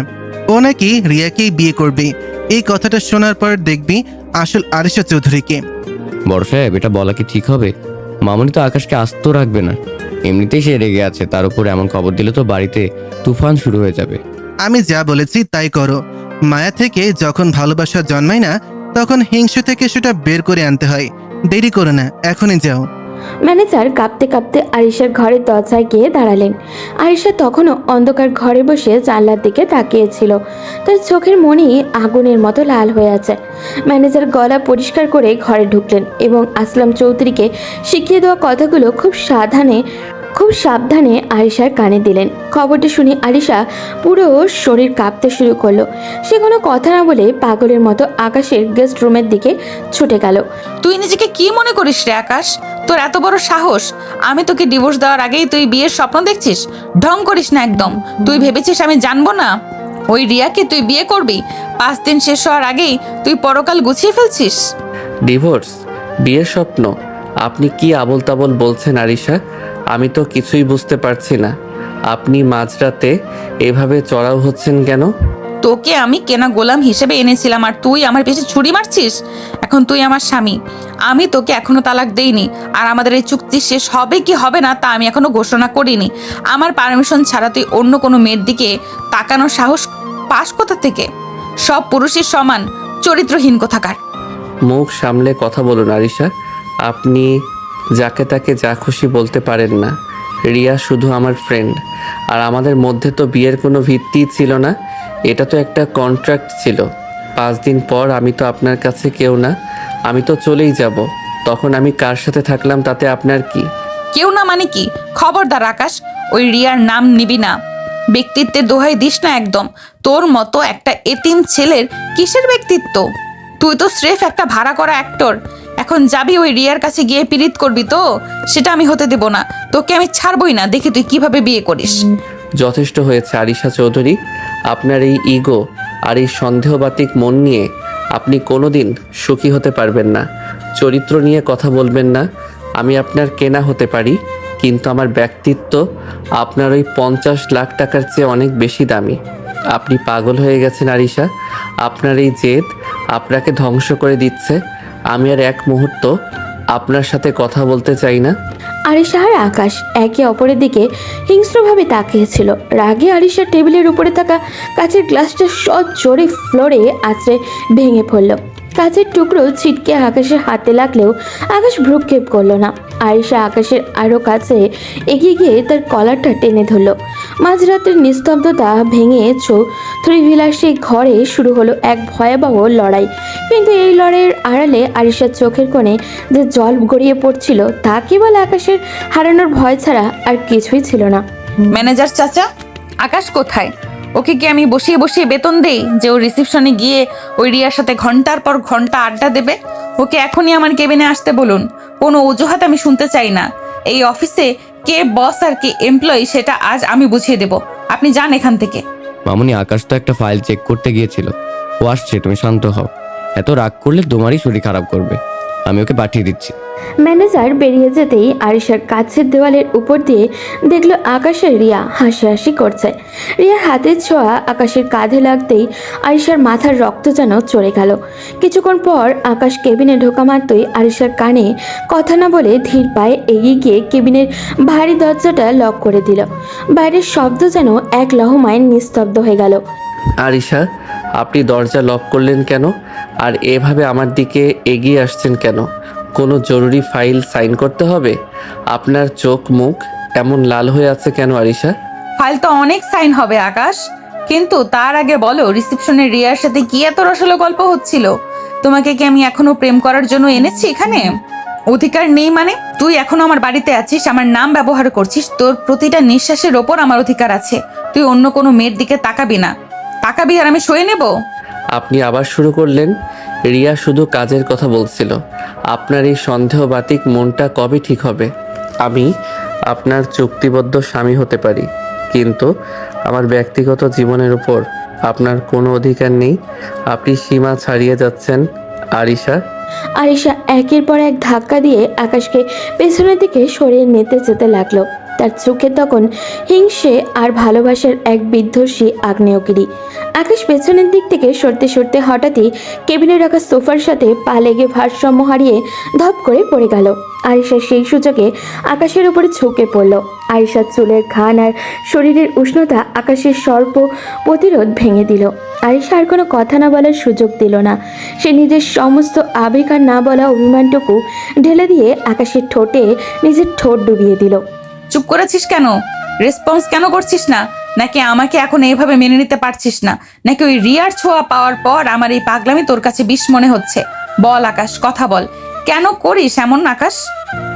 ও নাকি রিয়াকেই বিয়ে করবে। এই কথাটা শোনার পর দেখবি আসল আরিশা চৌধুরীকে। বড় সাহেব, এটা বলা কি ঠিক হবে? মামনি তো আকাশকে আস্ত রাখবে না। এমনিতেই সে রেগে আছে, তার উপর এমন খবর দিলে তো বাড়িতে তুফান শুরু হয়ে যাবে। আমি যা বলেছি তাই করো। মায়া থেকে যখন ভালোবাসা জন্মায় না, তখন হিংসা থেকে সেটা বের করে আনতে হয়। দেরি করো না, এখনই যাও। ম্যানেজার কাঁপতে কাঁপতে আরিশার ঘরের দরজায় গিয়ে দাঁড়ালেন। আরিশা তখনও অন্ধকার ঘরে বসে জানলার দিকে তাকিয়েছিল। তার চোখের মনি আগুনের মতো লাল হয়ে আছে। ম্যানেজার গলা পরিষ্কার করে ঘরে ঢুকলেন এবং আসলাম চৌধুরীকে শিখিয়ে দেওয়া কথাগুলো খুব সাবধানে আরিশার কানে দিলেন। খবরটি শুনে আরিশা পুরো শরীর কাঁপতে শুরু করলো। সে কোনো কথা না বলে পাগলের মতো আকাশের গেস্ট রুমের দিকে ছুটে গেল। তুই নিজেকে কি মনে করিস রে আকাশ? তোর এত বড় সাহস! আমি তোকে ডিভোর্স দেওয়ার আগেই তুই বিয়ের স্বপ্ন দেখছিস? ঢং করিস না একদম। তুই ভেবেছিস আমি জানবো না? ওই রিয়াকে তুই বিয়ে করবি? 5 দিন শেষ হওয়ার আগেই তুই পরকাল গুছিয়ে ফেলছিস। ডিভোর্স? বিয়ের স্বপ্ন? আপনি কি আবোল তাবোল বলছেন আরিশা? আমি তো কিছুই বুঝতে পারছি না। আপনি মাঝরাতে এভাবে চড়াও হচ্ছেন কেন? তোকে আমি কেনা গোলাম হিসেবে এনেছিলাম, আর তুই আমার পেছনে ছুরি মারছিস। এখন তুই আমার স্বামী, আমি তোকে এখনো তালাক দেইনি। আর আমাদের এই চুক্তি শেষ হবে কি হবে না তা আমি এখনো ঘোষণা করিনি। আমার পারমিশন ছাড়া তুই অন্য কোনো মেয়ের দিকে তাকানোর সাহস পাস কোথা থেকে? সব পুরুষের সমান, চরিত্রহীন কোথাকার। মুখ সামলে কথা বলুন আরিশা। আপনি যাকে তাকে যা খুশি বলতে পারেন না। রিয়া শুধু আমার ফ্রেন্ড, আর আমাদের মধ্যে তো বিয়ের কোনো ভিত্তিই ছিল না। এটা তো একটা কন্ট্রাক্ট ছিল। 5 দিন পর আমি তো আপনার কাছে কেউ না, আমি তো চলেই যাব। তখন আমি কার সাথে থাকলাম তাতে আপনার কি? কেউ না মানে কি? খবরদার আকাশ, ওই রিয়ার নাম নিবি না। ব্যক্তিত্বের দোহাই দিস না একদম। তোর মতো একটা এতিম ছেলের কিসের ব্যক্তিত্ব? তুই তো স্রেফ একটা ভাড়া করা অ্যাক্টর। এখন যাবি ওই রিয়ার কাছে গিয়ে পীড়িত করবি তো? সেটা আমি হতে দেব না। তোকে আমি ছাড়বই না। দেখি তুই কিভাবে বিয়ে করিস। যথেষ্ট হয়েছে আরিশা চৌধুরী। আপনার এই ইগো আর এই সন্দেহবাতিক মন নিয়ে আপনি কোনোদিন সুখী হতে পারবেন না। চরিত্র নিয়ে কথা বলবেন না। আমি আপনার কেনা হতে পারি, কিন্তু আমার ব্যক্তিত্ব আপনার ওই 50 লাখ টাকার চেয়ে অনেক বেশি দামি। আপনি পাগল হয়ে গেছেন আরিশা। আপনার এই জেদ আপনাকে ধ্বংস করে দিচ্ছে। আমি আর এক মুহূর্ত আপনার সাথে কথা বলতে চাই না। আরিশা আর আকাশ একে অপরের দিকে হিংস্রভাবে তাকিয়েছিল। রাগে আরিশার টেবিলের উপরে থাকা কাচের গ্লাসটা সজোরে ফ্লোরে আছড়ে ভেঙে পড়ল। কাঁচের টুকরো ছিটকে আকাশের হাতে লাগলেও আকাশ ভ্রুক্ষেপ করলো না। আরিশা আকাশের আরও কাছে এগিয়ে গিয়ে তার কলারটা টেনে ধরল। মাঝরাতের নিস্তব্ধতা ভেঙে থ্রিভিলাসী ঘরে শুরু হলো এক ভয়াবহ লড়াই। কিন্তু এই লড়াইয়ের আড়ালে আরিশার চোখের কোণে যে জল গড়িয়ে পড়ছিল তা কেবল আকাশের হারানোর ভয় ছাড়া আর কিছুই ছিল না। ম্যানেজার চাচা, আকাশ কোথায়? ওকে কি আমি বসিয়ে বসিয়ে বেতন দেই যে ও রিসেপশনে গিয়ে ওই রিয়ার সাথে ঘন্টার পর ঘন্টা আড্ডা দেবে? ওকে এখনই আমার কেবিনে আসতে বলুন। কোনো অজুহাত আমি শুনতে চাই না। এই অফিসে কে বস আর কে এমপ্লয়ি সেটা আজ আমি বুঝিয়ে দেব। আপনি যান এখান থেকে। মামুনি, আকাশ তো একটা ফাইল চেক করতে গিয়েছিল, ও আসছে, তুমি শান্ত হও। এত রাগ করলে তোমারই শরীর খারাপ করবে। আমি ওকে পাঠিয়ে দিচ্ছি। ম্যানেজার বেরিয়ে যেতেই আরিশার কাছের দেওয়ালের উপর দিয়ে দেখলো আকাশের রিয়া হাসাহাসি করছে। রিয়ার হাতের ছোঁয়া আকাশের কাঁধে লাগতেই আরিশার মাথার রক্ত যেন চড়ে গেল। কিছুক্ষণ পর আকাশ কেবিনে ঢোকা মাত্রই আরিশার কানে কথা না বলে ধীর পায়ে এগিয়ে গিয়ে কেবিনের ভারী দরজাটা লক করে দিল। বাইরের শব্দ যেন এক লহমায় নিস্তব্ধ হয়ে গেল। আরিশা, আপনি দরজা লক করলেন কেন? আর এভাবে আমার দিকে এগিয়ে আসছেন কেন? কোনো জরুরি ফাইল সাইন করতে হবে? আপনার চোখ মুখ এমন লাল হয়ে আছে কেন আরিশা? ফাইল তো অনেক সাইন হবে আকাশ, কিন্তু তার আগে বলো রিসেপশনে রিয়ার সাথে কি এত রসলো গল্প হচ্ছিল? তোমাকে কি আমি এখনো প্রেম করার জন্য এনেছি এখানে? অধিকার নেই মানে? তুই এখনো আমার বাড়িতে আছিস, আমার নাম ব্যবহার করছিস, তোর প্রতিটা নিঃশ্বাসের ওপর আমার অধিকার আছে। তুই অন্য কোনো মেয়ের দিকে তাকাবি না। তাকাবি আর আমি সয়ে নেব? আপনি আবার শুরু করলেন। রিয়া শুধু কাজের কথা বলছিল। আপনার এই সন্দেহবাতিক মনটা কবে ঠিক হবে? আমি আপনার চুক্তিবদ্ধ স্বামী হতে পারি, কিন্তু আমার ব্যক্তিগত জীবনের উপর আপনার কোনো অধিকার নেই। আপনি সীমা ছাড়িয়ে যাচ্ছেন আরিশা। আরিশা একের পর এক ধাক্কা দিয়ে আকাশকে পেছনের দিকে সরিয়ে নিতে যেতে লাগলো। তার চোখে তখন হিংসে আর ভালোবাসার এক বিধ্বংসী আগ্নেয়গিরি। আকাশ পেছনের দিক থেকে সরতে সরতে হঠাৎই কেবিনে রাখা সোফার সাথে পা লেগে ভারসাম্য হারিয়ে ধপ করে পড়ে গেল। আরিশা সেই সুযোগে আকাশের উপরে ঝুঁকে পড়ল। আরিশার চুলের ঘান আর শরীরের উষ্ণতা আকাশের স্বল্প প্রতিরোধ ভেঙে দিল। আরিশা আর কোনো কথা না বলার সুযোগ দিল না। সে নিজের সমস্ত আবেগ আর না বলা অভিমানটুকু ঢেলে দিয়ে আকাশের ঠোঁটে নিজের ঠোঁট ডুবিয়ে দিল। চুপ করেছিস কেন? রেসপন্স কেন করছিস না? নাকি আমাকে এখন এইভাবে মেনে নিতে পারছিস না? নাকি ওই রিয়ার ছোঁয়া পাওয়ার পর আমার এই পাগলামি তোর কাছে বিষ মনে হচ্ছে? বল আকাশ, কথা বল। কেন করিস এমন আকাশ?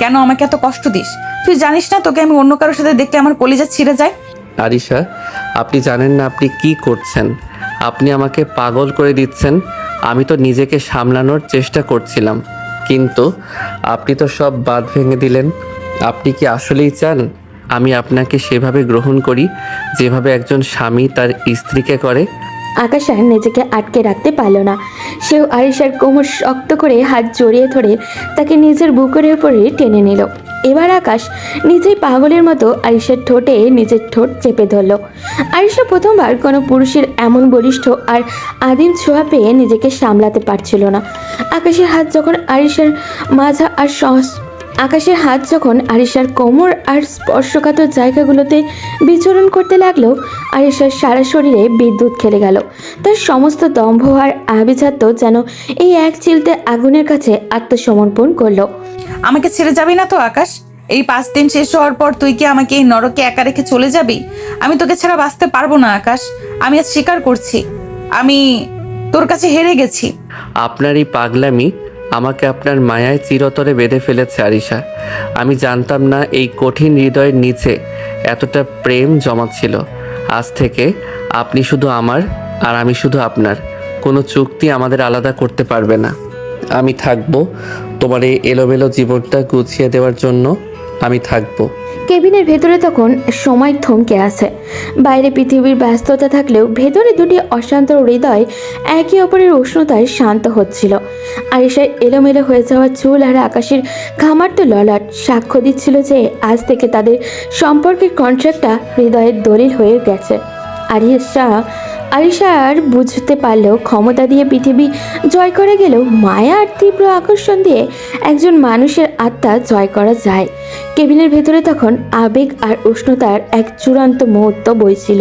কেন আমাকে এত কষ্ট দিস? তুই জানিস না তোকে আমি অন্য কারোর সাথে দেখলে আমার কলিজা ছিঁড়ে যায়? আরিশা, আপনি জানেন না আপনি কি করছেন? আপনি আমাকে পাগল করে দিচ্ছেন। আমি তো নিজেকে সামলানোর চেষ্টা করছিলাম, কিন্তু আপনি তো সব বাঁধ ভেঙে দিলেন। আপনি কি আসলেই চান আমি আপনাকে সেভাবে গ্রহণ করি যেভাবে একজন স্বামী তার স্ত্রীকে করে? আকাশ আর নিজেকে আটকে রাখতে পারল না। সেও আরিশার কোমর শক্ত করে হাত জড়িয়ে ধরে তাকে নিজের বুকের উপরে টেনে নিল। এবার আকাশ নিজেই পাগলের মতো আরিশার ঠোঁটে নিজের ঠোঁট চেপে ধরল। আরিশা প্রথমবার কোনো পুরুষের এমন বলিষ্ঠ আর আদিম ছোঁয়া পেয়ে নিজেকে সামলাতে পারছিল না। আকাশের হাত যখন আরিশার কোমর আর স্পর্শকাতর জায়গাগুলোতে বিচরণ করতে লাগলো, আরিশার সারা শরীরে বিদ্যুৎ খেলে গেল। তার সমস্ত দম্ভ আর আভিজাত্য যেন এই এক চিলতে আগুনের কাছে আত্মসমর্পণ করলো। আমাকে ছেড়ে যাবি না তো আকাশ? এই 5 দিন শেষ হওয়ার পর তুই কি আমাকে এই নরকে একা রেখে চলে যাবি? আমি তোকে ছাড়া বাঁচতে পারবো না আকাশ। আমি আজ স্বীকার করছি, আমি তোর কাছে হেরে গেছি। আপনার এই পাগলামি আমাকে আপনার মায়ায় চিরতরে বেঁধে ফেলেছে আরিশা। আমি জানতাম না এই কঠিন হৃদয়ের নিচে এতটা প্রেম জমা ছিল। আজ থেকে আপনি শুধু আমার আর আমি শুধু আপনার। কোনো চুক্তি আমাদের আলাদা করতে পারবে না। আমি থাকবো তোমার এই এলোমেলো জীবনটা গুছিয়ে দেওয়ার জন্য। আমি থাকবো। কেবিনের ভেতরে তখন সময় থমকে আছে। বাইরে পৃথিবীর ব্যস্ততা থাকলেও ভেতরে দুটি অশান্ত হৃদয় একে অপরের উষ্ণতায় শান্ত হচ্ছিল। আরিশার এলোমেলো হয়ে যাওয়া চুল আর আকাশের ঘামার্ত ললাট সাক্ষ্য দিচ্ছিল যে আজ থেকে তাদের সম্পর্কের কন্ট্রাক্টটা হৃদয়ের দলিল হয়ে গেছে। আরিশা আরিশা আর বুঝতে পারলেও ক্ষমতা দিয়ে পৃথিবী জয় করে গেলেও মায়া আর তীব্র আকর্ষণ দিয়ে একজন মানুষের আত্মা জয় করা যায়। কেবিনের ভেতরে তখন আবেগ আর উষ্ণতার এক চূড়ান্ত মুহূর্ত বইছিল।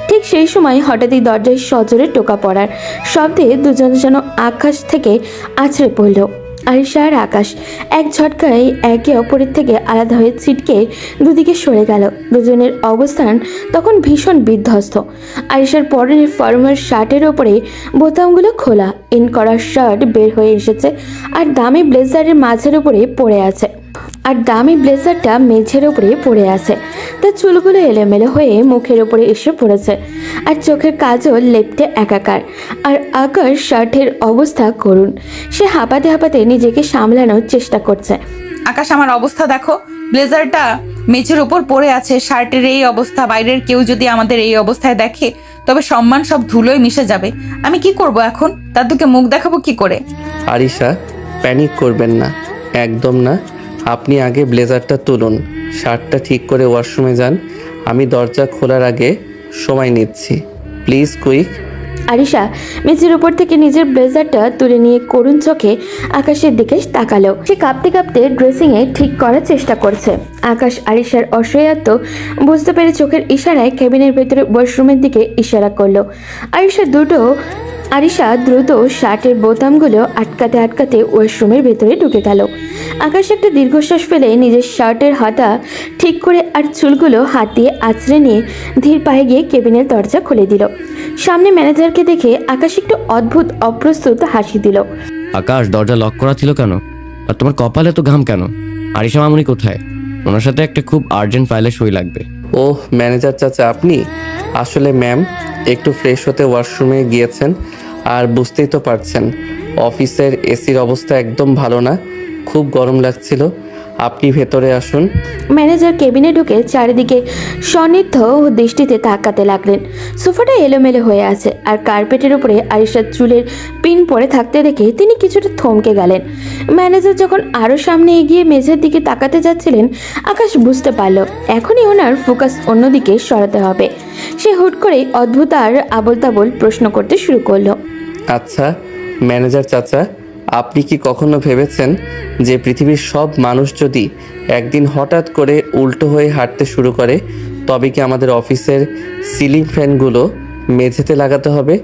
ঠিক সেই সময় হঠাৎই দরজায় সজোরে টোকা পড়ার শব্দে দুজন যেন আকাশ থেকে আছড়ে পড়ল। আরিশা আর আকাশ এক ঝটকায় একে অপরের থেকে আলাদা হয়ে ছিটকে দুদিকে সরে গেল। দুজনের অবস্থান তখন ভীষণ বিধ্বস্ত। আরিশার পরের ফর্মাল শার্টের ওপরে বোতামগুলো খোলা, ইন করা শার্ট বের হয়ে এসেছে আর দামি ব্লেজারের মাঝের উপরে পড়ে আছে। ব্লেজারটা মেঝের উপরে পড়ে আছে। তার চুলগুলো এলোমেলো হয়ে মুখের উপরে এসে পড়েছে আর চোখের কাজল লেপটে একাকার। আর আকাশ শার্টের অবস্থা করুন। সে হাঁপাতে হাঁপাতে নিজেকে সামলানোর চেষ্টা করছে। আকাশ, আমার অবস্থা দেখো, ব্লেজারটা মেঝের উপর পড়ে আছে, শার্টের এই অবস্থা। বাইরের কেউ যদি আমাদের এই অবস্থায় দেখে তবে সম্মান সব ধুলোয় মিশে যাবে। আমি কি করব এখন? দাদুকে মুখ দেখাবো কি করে? আরিশা, প্যানিক করবেন না, একদম না। আপনি আগে ব্লেজারটা তুলুন, শার্টটা ঠিক করে ওয়াশরুমে যান। আমি দরজা খোলার আগে সময় নিচ্ছি, প্লিজ কুইক। আরিশা মেঝের উপর থেকে নিজের ব্লেজারটা তুলে নিয়ে করুণ চোখে আকাশের দিকে তাকালো। সে কাঁপতে কাঁপতে ড্রেসিংয়ে ঠিক করার চেষ্টা করছে। আকাশ আরিশার অসহায়ত্ব বুঝতে পেরে চোখের ইশারায় কেবিনের ভেতরে ওয়াশরুমের দিকে ইশারা করলো। আরিশা দ্রুত শার্টের বোতামগুলো আটকাতে আটকাতে ওয়াশরুমের ভেতরে ঢুকে গেল। আকাশ একটা দীর্ঘশ্বাস ফেলে নিজের শার্টের হাতা ঠিক করে আর চুলগুলো হাত দিয়ে আঁচড়ে নিয়ে ধীর পায়ে গিয়ে কেবিনের দরজা খুলে দিল। সামনে ম্যানেজারকে দেখে আকাশ একটু অদ্ভুত অপ্রস্তুত হাসি দিল। আকাশ, দরজা লক করা ছিল কেন? আর তোমার কপালে তো ঘাম কেন? আরিশা মামুনি কোথায়? ওনার সাথে একটা খুব আর্জেন্ট ফাইলে সই লাগবে। ওহ, ম্যানেজার চাচা আপনি? আসলে ম্যাম একটু ফ্রেশ হতে ওয়াশরুমে গিয়েছেন। আর বুঝতেই তো পারছেন অফিসের এসির অবস্থা একদম ভালো না, খুব গরম লাগছিল। আপনি ভেতরে আসুন। ম্যানেজার কেবিনে ঢুকে চারিদিকে সন্নিগ্ধ দৃষ্টিতে তাকাতে লাগলেন। সোফাটা এলোমেলো হয়ে আছে আর কার্পেটের উপরে আরিশার চুলের পিন পরে থাকতে দেখে তিনি কিছুটা থমকে গেলেন। ম্যানেজার যখন আরও সামনে এগিয়ে মেঝের দিকে তাকাতে যাচ্ছিলেন, আকাশ বুঝতে পারল এখনই ওনার ফোকাস অন্যদিকে সরাতে হবে। সে হুট করেই অদ্ভুত আর আবোল তাবোল প্রশ্ন করতে শুরু করলো। আচ্ছা ম্যানেজার চাচা, আপনি কি কখনো ভেবেছেন যে পৃথিবীর সব মানুষ যদি একদিন হঠাৎ করে উল্টো হয়ে হাঁটতে শুরু করে তবে কি আমাদের অফিসের সিলিং ফ্যানগুলো মেঝেতে লাগাতে হবে?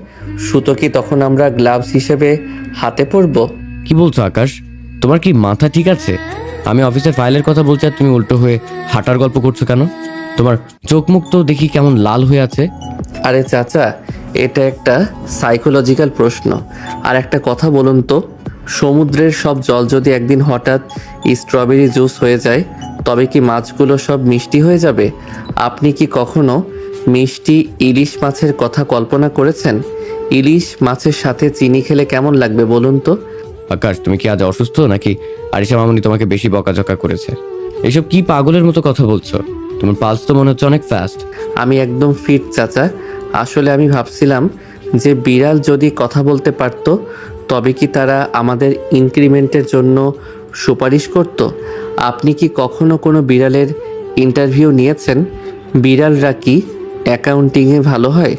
সুতো কি তখন আমরা গ্লাভস হিসেবে হাতে পরবো? কি বলছো আকাশ? তোমার কি মাথা ঠিক আছে? আমি অফিসের ফাইলের কথা বলছি আর তুমি উল্টো হয়ে হাঁটার গল্প করছো কেন? তোমার চোখ মুখ তো দেখি কেমন লাল হয়ে আছে। আরে চাচা, এটা একটা সাইকোলজিক্যাল প্রশ্ন। আর একটা কথা বলুন তো, সমুদ্রের সব জল যদি একদিন হঠাৎ স্ট্রবেরি জুস হয়ে যায় তবে কি মাছগুলো সব মিষ্টি হয়ে যাবে? আপনি কি কখনো মিষ্টি ইলিশ মাছের কথা কল্পনা করেছেন? ইলিশ মাছের সাথে চিনি খেলে কেমন লাগবে বলুন তো? আকাশ, তুমি কি আজ অসুস্থ নাকি আরিশা মামুনি তোমাকে বেশি বকাঝকা করেছে? এসব কি পাগলের মতো কথা বলছো? তোমার পালস তো মনে হচ্ছে অনেক ফাস্ট। আমি একদম ফিট চাচা। আসলে আমি ভাবছিলাম যে বিড়াল যদি কথা বলতে পারতো তবে কি তারা আমাদের ইনক্রিমেন্টের জন্য সুপারিশ করত? আপনি কি কখনো কোনো বিড়ালের ইন্টারভিউ নিয়েছেন? বিড়ালরা কি অ্যাকাউন্টিংয়ে ভালো হয়?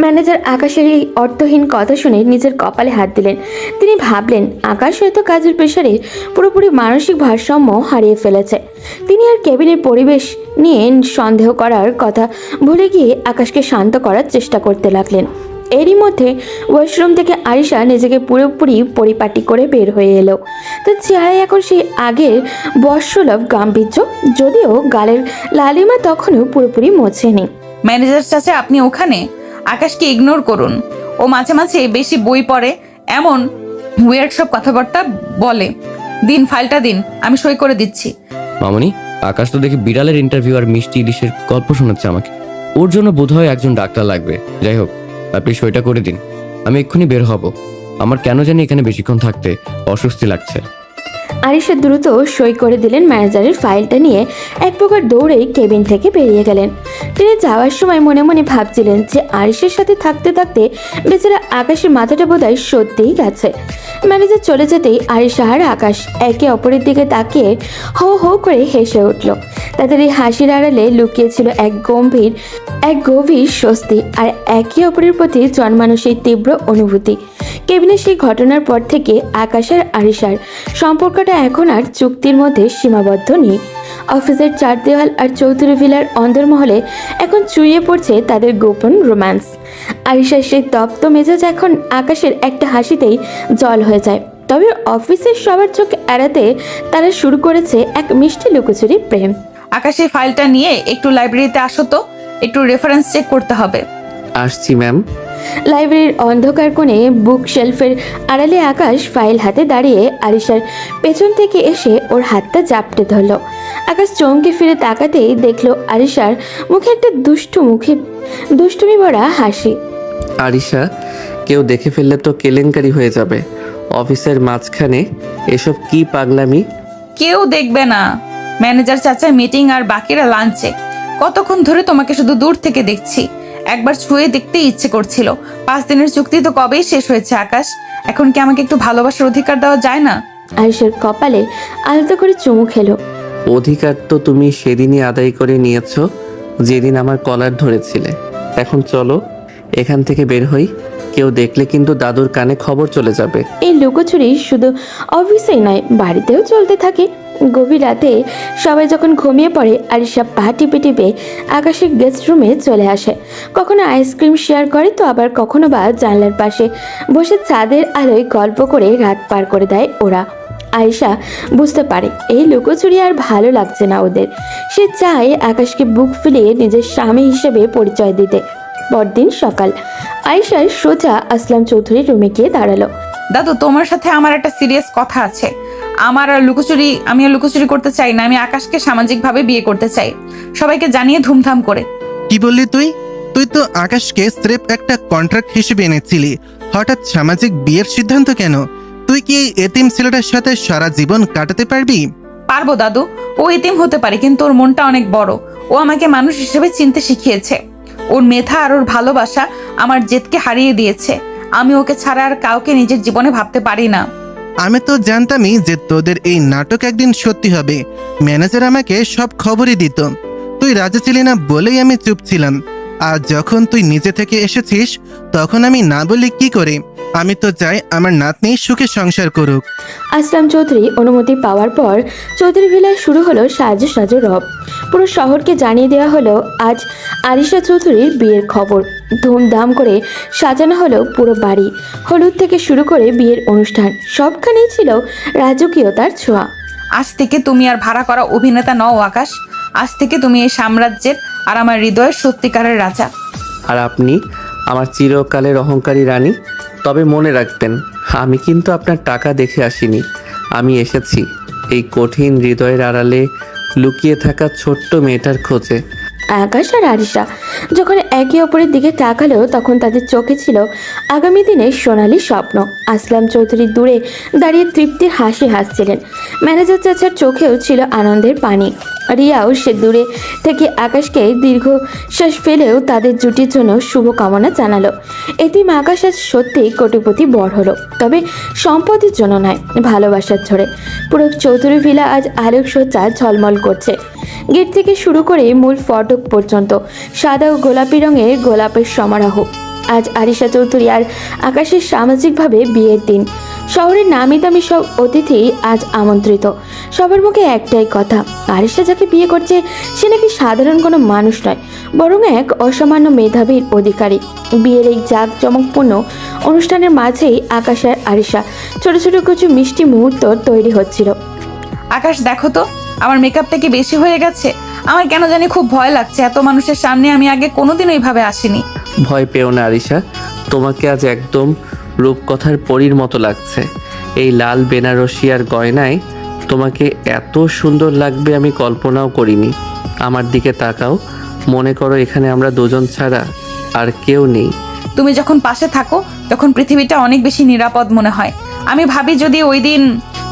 ম্যানেজার আকাশের এই অর্থহীন কথা শুনে নিজের কপালে হাত দিলেন। তিনি ভাবলেন আকাশ হয়তো কাজের প্রেসারে পুরোপুরি মানসিক ভারসাম্য হারিয়ে ফেলেছে। তিনি আর কেবিনের পরিবেশ নিয়ে সন্দেহ করার কথা ভুলে গিয়ে আকাশকে শান্ত করার চেষ্টা করতে লাগলেন। এরই মধ্যে ওয়াশরুম থেকে আরিশা নিজেকে পুরোপুরি পরিপাটি করে বের হয়ে এলো। তার চেহারায় এখন সেই আগের বর্ষলভ গাম্ভীর্য, যদিও গালের লালিমা তখনও পুরোপুরি মোছেনি। ম্যানেজার চাচা, আপনি ওখানে? আকাশকে ইগনোর করুন। ও মাঝে মাঝে বেশি বই পড়ে, এমন উইয়ার্ড সব কথাবার্তা বলে। দিন, ফাইলটা দিন, আমি সই করে দিচ্ছি। মামুনি, আকাশ তো দেখি বিড়ালের ইন্টারভিউ আর মিষ্টি ইলিশের গল্প শোনাচ্ছে আমাকে। ওর জন্য বোধহয় একজন ডাক্তার লাগবে। যাই হোক, আপনি সইটা করে দিন, আমি এক্ষুনি বের হব। আমার কেন জানি এখানে বেশিক্ষণ থাকতে অস্বস্তি লাগছে। আরিশা দ্রুত সই করে দিলেন ম্যানেজারের ফাইলটা নিয়ে এক প্রকার দৌড়ে কেবিন থেকে বেরিয়ে গেলেন। তিনি যাওয়ার সময় মনে মনে ভাবছিলেন যে আরিশার সাথে থাকতে থাকতে বেচারা আকাশের মাথাটা বোধহয় সত্যিই গেছে। ম্যানেজার চলে যেতেই আরিশা আর আকাশ একে অপরের দিকে তাকিয়ে হো হো করে হেসে উঠল। তাদের এই হাসির আড়ালে লুকিয়েছিল এক গভীর স্বস্তি আর একে অপরের প্রতি জন্মানো সেই তীব্র অনুভূতি। কেবিনের সেই ঘটনার পর থেকে আকাশ আর আরিশার সম্পর্কটা এখন আর চুক্তির মধ্যে সীমাবদ্ধ নেই। অফিসের চার দেওয়াল আর চৌধুরী ভিলার অন্দরমহলে এখন চুইয়ে পড়ছে তাদের গোপন রোম্যান্স। আরিশার সেই তপ্ত মেজাজ এখন আকাশের একটা হাসিতেই জল হয়ে যায়। তবে অফিসের সবার চোখ এড়াতে তারা শুরু করেছে এক মিষ্টি লুকোচুরি প্রেম। আকাশ এই ফাইলটা নিয়ে একটু লাইব্রেরিতে আসো তো, একটু রেফারেন্স চেক করতে হবে। আসছি ম্যাম। লাইব্রেরির অন্ধকার কোণে বুক শেলফের আড়ালে আকাশ ফাইল হাতে দাঁড়িয়ে আরিশার পেছন থেকে এসে ওর হাতটা জাপটে ধরল। আকাশ চমকে ফিরে তাকাতেই দেখলো আরিশার মুখে একটা দুষ্টুমি ভরা হাসি। আরিশা, কেউ দেখে ফেললে তো কেলেঙ্কারি হয়ে যাবে। অফিসের মাঝখানে এসব কি পাগলামি? কেউ দেখবে না, ম্যানেজার চাচা মিটিং আর বাকিরা লাঞ্চে। কতক্ষণ ধরে তোমাকে শুধু দূর থেকে দেখছি, একবার ছুঁয়ে দেখতে ইচ্ছে করছিল। 5 দিনের চুক্তি তো কবেই শেষ হয়েছে আকাশ, এখন কি আমাকে একটু ভালোবাসার অধিকার দেওয়া যায় না? আরিশার কপালে আলতো করে চুমু খেলো। অধিকার তো তুমি সেদিনই আদায় করে নিয়েছো, যেদিন আমার কলার ধরেছিলে। এখন চলো এখান থেকে বের হই, কেউ দেখলে কিন্তু দাদুর কানে খবর চলে যাবে। এই লুকোচুরি শুধু অফিসেই নয়, বাড়িতেও চলতে থাকে। গভীর রাতে সবাই যখন ঘুমিয়ে পড়ে আরিশা পা টিপে টিপে আকাশের গেস্ট রুমে চলে আসে। কখনো আইসক্রিম শেয়ার করে, তো আবার কখনো বা জানলার পাশে বসে চাঁদের আলোয় গল্প করে রাত পার করে দেয় ওরা। আয়েশা বুঝতে পারে এই লুকোচুরি আর ভালো লাগছে না ওদের। সে চায় আকাশকে বুক ফুলিয়ে নিজের স্বামী হিসেবে পরিচয় দিতে। পরদিন সকাল, আয়েশার সোজা আসলাম চৌধুরীর রুমে গিয়ে দাঁড়ালো। দাদু, তোমার সাথে আমার একটা সিরিয়াস কথা আছে। আমি আর লুকোচুরি করতে চাই না। আমি আকাশকে সামাজিকভাবে বিয়ে করতে চাই, সবাইকে জানিয়ে ধুমধাম করে। কি বললি তুই? তুই তো আকাশকে স্রেফ একটা কন্ট্রাক্ট হিসেবে এনেছিলি, হঠাৎ সামাজিক বিয়ের সিদ্ধান্ত কেন? তুই কি এই এতিম ছেলেটার সাথে সারা জীবন কাটাতে পারবি? পারবো দাদু, ও এতিম হতে পারে কিন্তু ওর মনটা অনেক বড়। ও আমাকে মানুষ হিসেবে চিনতে শিখিয়েছে। ওর মেধা আর ওর ভালোবাসা আমার জেদকে হারিয়ে দিয়েছে। আমি ওকে ছাড়া আর কাউকে নিজের জীবনে ভাবতে পারি না। আমি তো জানতামই যে তোদের এই নাটক একদিন সত্যি হবে। ম্যানেজার আমাকে সব খবরই দিত। তুই রাজি ছিলি না বলেই আমি চুপ ছিলাম। আর যখন তুই নিজে থেকে এসেছিস তখন আমি না বলি কি করে? আমি তো চাই আমার নাতনি সুখে সংসার করুক। আসলাম চৌধুরী অনুমতি পাওয়ার পর চৌধুরী ভিলায় শুরু হলো সাজো সাজো রব। পুরো শহরকে জানিয়ে দেওয়া হলো আজ আরিশা চৌধুরীর বিয়ের খবর। ধুমধাম করে সাজানো হলো পুরো বাড়ি। হলুদ থেকে শুরু করে বিয়ের অনুষ্ঠান সবখানেই ছিল রাজকীয়তার ছোঁয়া। আজ থেকে তুমি আর ভাড়া করা অভিনেতা নও আকাশ। আজ থেকে তুমি এই সাম্রাজ্যের আর আমার হৃদয়ের সত্যিকারের রাজা। আর আপনি আমার চিরকালের অহংকারী রানী। তবে মনে রাখবেন, আমি কিন্তু আপনার টাকা দেখে আসিনি। আমি এসেছি এই কঠিন হৃদয়ের আড়ালে লুকিয়ে থাকা ছোট্ট মেয়েটার খোঁজে। আকাশ আর আরিশা যখন একে অপরের দিকে তাকালো তখন তাদের চোখে ছিল আগামী দিনের সোনালী স্বপ্ন। আসলাম চৌধুরী দূরে দাঁড়িয়ে তৃপ্তির হাসি হাসছিলেন। ম্যানেজার চাচার চোখেও ছিল আনন্দের পানি। রিয়াও সে দূরে থেকে আকাশকে দীর্ঘশ্বাস ফেলেও তাদের জুটির জন্য শুভকামনা জানালো। এতিম আকাশ আজ সত্যিই কোটিপতি বড় হলো, তবে সম্পদের জন্য নয়, ভালোবাসার ঝরে। পুরো চৌধুরী ভিলা আজ আলোকসজ্জা ঝলমল করছে। গেট থেকে শুরু করে মূল ফটক পর্যন্ত সাদা ও গোলাপি রঙের গোলাপের সমারোহ। আজ আরিশা চৌধুরী আর আকাশের সামাজিকভাবে বিয়ের দিন। শহরের নামি দামি সব অতিথি আজ আমন্ত্রিত। সবার মুখে একটাই কথা, আরিশা যাকে বিয়ে করছে সে নাকি সাধারণ কোনো মানুষ নয়, বরং এক অসামান্য মেধাবীর অধিকারী। বিয়ের এই জাঁকজমকপূর্ণ অনুষ্ঠানের মাঝেই আকাশ আর আরিশা ছোট ছোট কিছু মিষ্টি মুহূর্ত তৈরি হচ্ছিল। আকাশ, দেখো তো আমার মেকআপটা কি বেশি হয়ে গেছে? আমার কেন জানি খুব ভয় লাগছে। এত মানুষের সামনে আমি আগে কোনোদিন ওইভাবে আসিনি। ভয় পেও না আরিশা, তোমাকে আজ একদম রূপকথার পরীর মতো লাগছে। এই লাল বেনারসি আর গয়নায় তোমাকে এত সুন্দর লাগবে আমি কল্পনাও করিনি। আমার দিকে তাকাও, মনে করো এখানে আমরা দুজন ছাড়া আর কেউ নেই। তুমি যখন পাশে থাকো তখন পৃথিবীটা অনেক বেশি নিরাপদ মনে হয়। আমি ভাবি যদি ওই দিন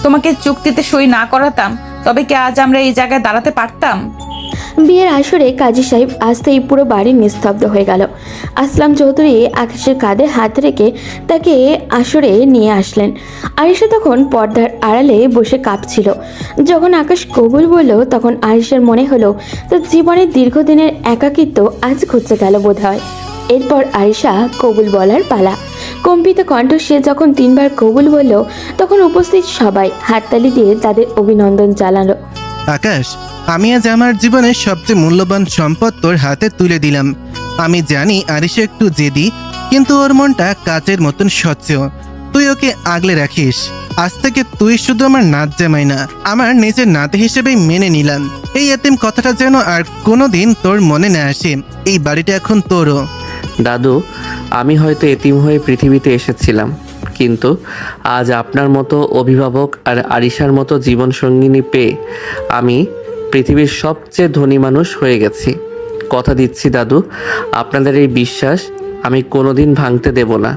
তোমাকে চুক্তিতে সই না করাতাম, তবে কি আজ আমরা এই জায়গায় দাঁড়াতে পারতাম? বিয়ের আসরে কাজী সাহেব আসতেই পুরো বাড়ি নিস্তব্ধ হয়ে গেল। আসলাম চৌধুরী আকাশের কাঁধে হাত রেখে তাকে আসরে নিয়ে আসলেন। আরিশা তখন পর্দার আড়ালে বসে কাঁপছিল। যখন আকাশ কবুল বলল, তখন আরিশার মনে হলো তার জীবনের দীর্ঘদিনের একাকিত্ব আজ ঘুচে গেল বোধ হয়। এরপর আরিশা কবুল বলার পালা। কম্পিত কণ্ঠ সে যখন 3 বার কবুল বলল, তখন উপস্থিত সবাই হাততালি দিয়ে তাদের অভিনন্দন জানালো। আকাশ, আমি আজ আমার জীবনের সবচেয়ে মূল্যবান সম্পদ তোর হাতে তুলে দিলাম। আমি জানি আরিশা একটু জেদি, কিন্তু ওর মনটা কাচের মতন স্বচ্ছ। তুই ওকে আগলে রাখিস। আজ থেকে তুই শুধু আমার নাত জামাই না, আমার নিজের নাতি হিসেবেই মেনে নিলাম। এই এতিম কথাটা যেন আর কোনোদিন তোর মনে না আসে। এই বাড়িটা এখন তোরও। দাদু, আমি হয়তো এতিম হয়ে পৃথিবীতে এসেছিলাম, কিন্তু আজ আপনার মতো অভিভাবক আর আরিশার মতো জীবনসঙ্গিনী পেয়ে আমি পৃথিবীর সবচেয়ে ধনী মানুষ হয়ে গেছি। কথা দিচ্ছি দাদু, আপনাদের এই বিশ্বাস আমি কোনোদিন ভাঙতে দেব না।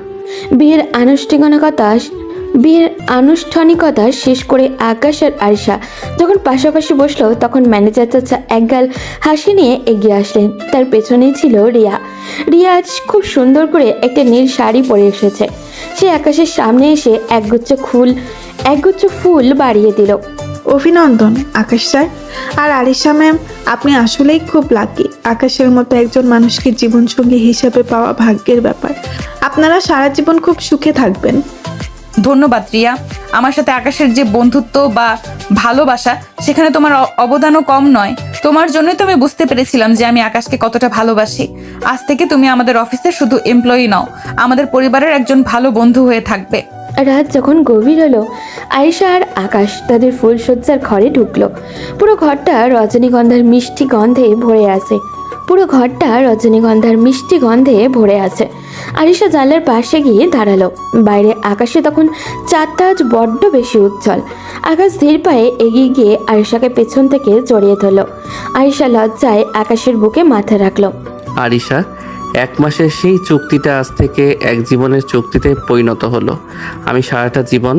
বিয়ের আনুষ্ঠানিকতা শেষ করে আকাশ আর আরিশা যখন পাশাপাশি বসলো, তখন ম্যানেজার চাচা একগাল হাসি নিয়ে এগিয়ে আসলেন। তার পেছনেই ছিল রিয়া। রিয়া আজ খুব সুন্দর করে একটা নীল শাড়ি পরে এসেছে। সে আকাশের সামনে এসে একগুচ্ছ ফুল বাড়িয়ে দিল। অভিনন্দন আকাশ স্যার আর আরিশা ম্যাম, আপনি আসলেই খুব লাকি। আকাশের মতো একজন মানুষকে জীবনসঙ্গী হিসেবে পাওয়া ভাগ্যের ব্যাপার। আপনারা সারা জীবন খুব সুখে থাকবেন। ধন্যবাদ রিয়া। আমার সাথে আকাশের যে বন্ধুত্ব বা ভালোবাসা, সেখানে তোমার অবদানও কম নয়। তোমার জন্যই তো আমি বুঝতে পেরেছিলাম যে আমি আকাশকে কতটা ভালোবাসি। আজ থেকে তুমি আমাদের অফিসে শুধু এমপ্লয়ি নও, আমাদের পরিবারের একজন ভালো বন্ধু হয়ে থাকবে। রাত যখন গভীর হলো, আয়েশা আর আকাশ তাদের ফুলসজ্জার ঘরে ঢুকলো। পুরো ঘরটা রজনীগন্ধার মিষ্টি গন্ধে ভরে আছে। আরিশা জানলার পাশে গিয়ে দাঁড়ালো। বাইরে আকাশে তখন চাঁদটা আজ বড্ড বেশি উজ্জ্বল। আকাশ ধীর পায়ে এগিয়ে গিয়ে আরিশাকে পেছন থেকে জড়িয়ে ধরল। আরিশা লজ্জায় আকাশের বুকে মাথা রাখলো। আরিশা, 1 মাসের সেই চুক্তিটা আজ থেকে এক জীবনের চুক্তিতে পরিণত হলো। আমি সারাটা জীবন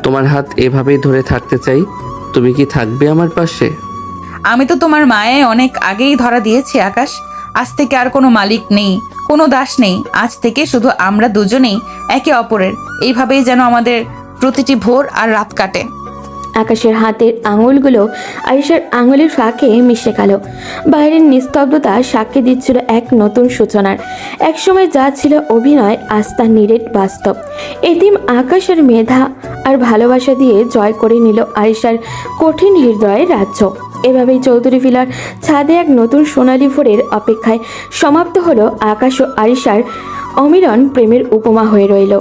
তোমার হাত এভাবেই ধরে থাকতে চাই। তুমি কি থাকবে আমার পাশে? আমি তো তোমার মায়ে অনেক আগেই ধরা দিয়েছি আকাশ। আজ থেকে আর কোনো মালিক নেই, কোনো দাস নেই। আজ থেকে শুধু আমরা দুজনেই একে অপরের। এইভাবেই যেন আমাদের প্রতিটি ভোর আর রাত কাটে। আকাশের হাতের আঙুলগুলো আরিশার আঙুলের ফাঁকে মিশে গেল। বাইরের নিস্তব্ধতা সাক্ষী দিচ্ছিল এক নতুন সূচনার। একসময় যা ছিল অভিনয়, আজ তা নিরেট বাস্তব। এতিম আকাশের মেধা আর ভালোবাসা দিয়ে জয় করে নিল আরিশার কঠিন হৃদয়ের রাজ্য। এভাবেই চৌধুরী ভিলার ছাদে এক নতুন সোনালী ভোরের অপেক্ষায় সমাপ্ত হলো আকাশ ও আরিশার অমিলন প্রেমের উপমা হয়ে রইল।